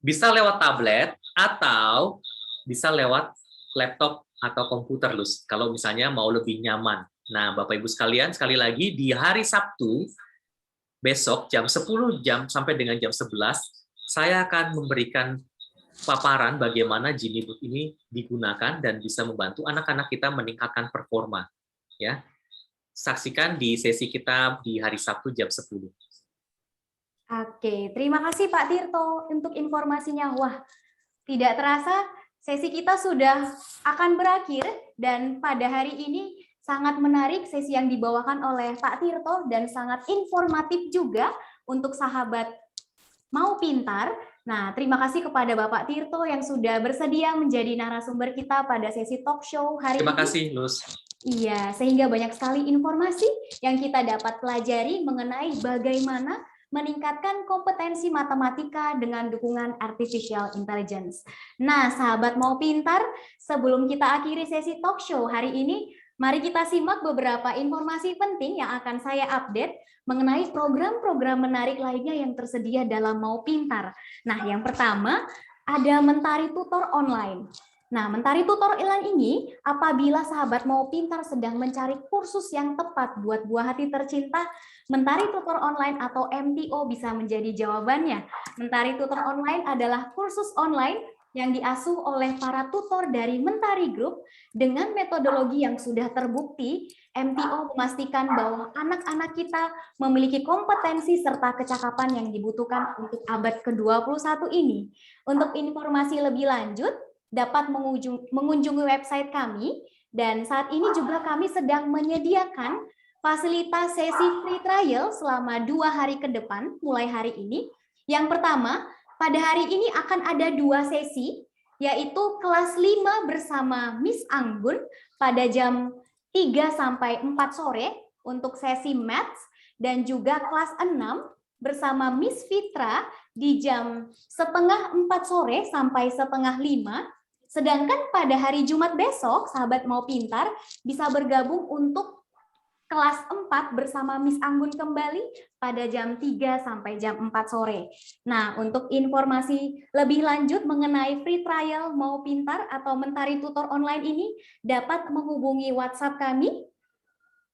bisa lewat tablet, atau bisa lewat laptop atau komputer, Lus. Kalau misalnya mau lebih nyaman. Nah, Bapak Ibu sekalian, sekali lagi di hari Sabtu besok jam 10 sampai dengan jam 11 saya akan memberikan paparan bagaimana Ginibook ini digunakan dan bisa membantu anak-anak kita meningkatkan performa. Ya, saksikan di sesi kita di hari Sabtu jam 10. Oke, terima kasih Pak Tirto untuk informasinya. Wah, tidak terasa sesi kita sudah akan berakhir dan pada hari ini sangat menarik sesi yang dibawakan oleh Pak Tirto dan sangat informatif juga untuk sahabat Mau Pintar. Nah, terima kasih kepada Bapak Tirto yang sudah bersedia menjadi narasumber kita pada sesi talk show hari ini. Terima kasih, Lus. Iya, sehingga banyak sekali informasi yang kita dapat pelajari mengenai bagaimana meningkatkan kompetensi matematika dengan dukungan artificial intelligence. Nah, sahabat Mau Pintar, sebelum kita akhiri sesi talk show hari ini, mari kita simak beberapa informasi penting yang akan saya update mengenai program-program menarik lainnya yang tersedia dalam Mau Pintar. Nah, yang pertama ada Mentari Tutor Online. Nah, Mentari Tutor Online ini, apabila sahabat mau pintar sedang mencari kursus yang tepat buat buah hati tercinta, Mentari Tutor Online atau MTO bisa menjadi jawabannya. Mentari Tutor Online adalah kursus online yang diasuh oleh para tutor dari Mentari Group dengan metodologi yang sudah terbukti. MTO memastikan bahwa anak-anak kita memiliki kompetensi serta kecakapan yang dibutuhkan untuk abad ke-21 ini. Untuk informasi lebih lanjut, dapat mengunjungi website kami, dan saat ini juga kami sedang menyediakan fasilitas sesi free trial selama 2 hari ke depan, mulai hari ini. Yang pertama, pada hari ini akan ada 2 sesi, yaitu kelas 5 bersama Miss Anggun pada jam 3 sampai 4 sore untuk sesi Maths, dan juga kelas 6 bersama Miss Fitra di jam setengah 4 sore sampai setengah 5. Sedangkan pada hari Jumat besok, sahabat mau pintar bisa bergabung untuk kelas 4 bersama Miss Anggun kembali pada jam 3 sampai jam 4 sore. Nah, untuk informasi lebih lanjut mengenai free trial mau pintar atau Mentari Tutor Online ini dapat menghubungi WhatsApp kami.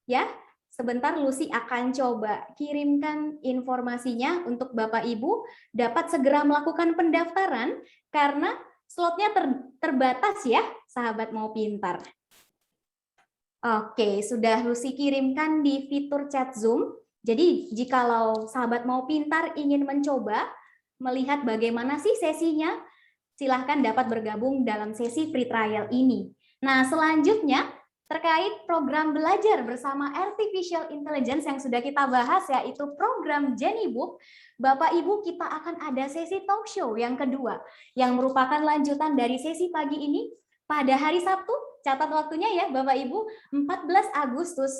Ya, sebentar Lucy akan coba kirimkan informasinya untuk Bapak Ibu dapat segera melakukan pendaftaran karena slotnya terbatas ya, sahabat mau pintar. Oke, sudah Lucy kirimkan di fitur chat Zoom. Jadi, jikalau sahabat mau pintar ingin mencoba melihat bagaimana sih sesinya, silahkan dapat bergabung dalam sesi free trial ini. Nah, selanjutnya terkait program belajar bersama Artificial Intelligence yang sudah kita bahas, yaitu program Genibook, Bapak Ibu kita akan ada sesi talk show yang kedua, yang merupakan lanjutan dari sesi pagi ini pada hari Sabtu, catat waktunya ya Bapak Ibu, 14 Agustus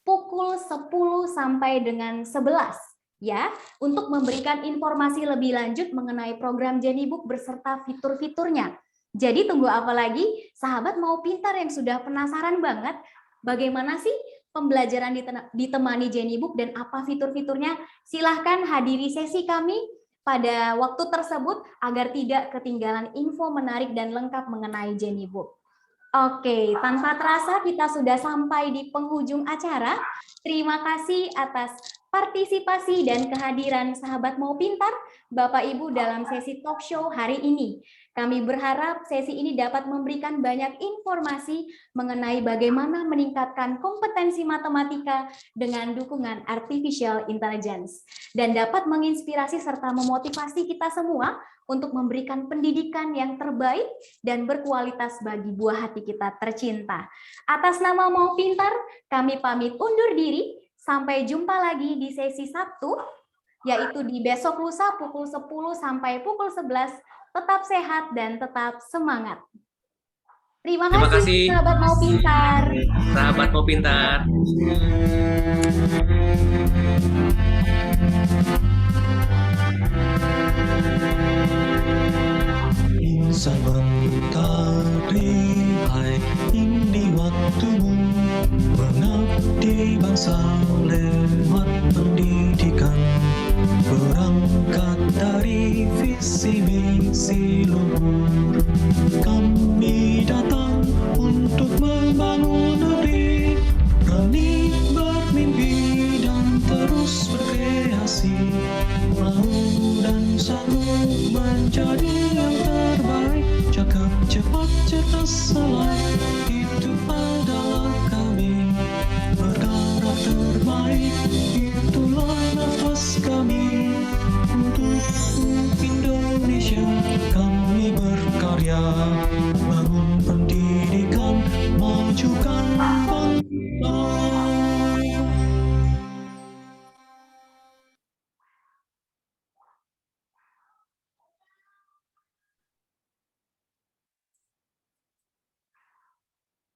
pukul 10 sampai dengan 11. Ya, untuk memberikan informasi lebih lanjut mengenai program Genibook beserta fitur-fiturnya. Jadi tunggu apa lagi? Sahabat mau pintar yang sudah penasaran banget bagaimana sih pembelajaran ditemani Genibook dan apa fitur-fiturnya? Silahkan hadiri sesi kami pada waktu tersebut agar tidak ketinggalan info menarik dan lengkap mengenai Genibook. Oke, tanpa terasa kita sudah sampai di penghujung acara. Terima kasih atas partisipasi dan kehadiran sahabat mau pintar, Bapak Ibu dalam sesi talk show hari ini. Kami berharap sesi ini dapat memberikan banyak informasi mengenai bagaimana meningkatkan kompetensi matematika dengan dukungan artificial intelligence dan dapat menginspirasi serta memotivasi kita semua untuk memberikan pendidikan yang terbaik dan berkualitas bagi buah hati kita tercinta. Atas nama Mau Pintar, kami pamit undur diri. Sampai jumpa lagi di sesi Sabtu, yaitu di besok lusa pukul 10 sampai pukul 11. Tetap sehat dan tetap semangat. Terima kasih, sahabat Mau Pintar. Sahabat Mau Pintar. Sebentar lihai ini waktumu mengabdi bangsa lewat pendidikan, berangkat dari visi misi luhur. Kami datang untuk membangun negeri, berani bermimpi dan terus berkreasi, mau dan sanggup menjadi yang terbaik, cakap cepat cerdas selalu.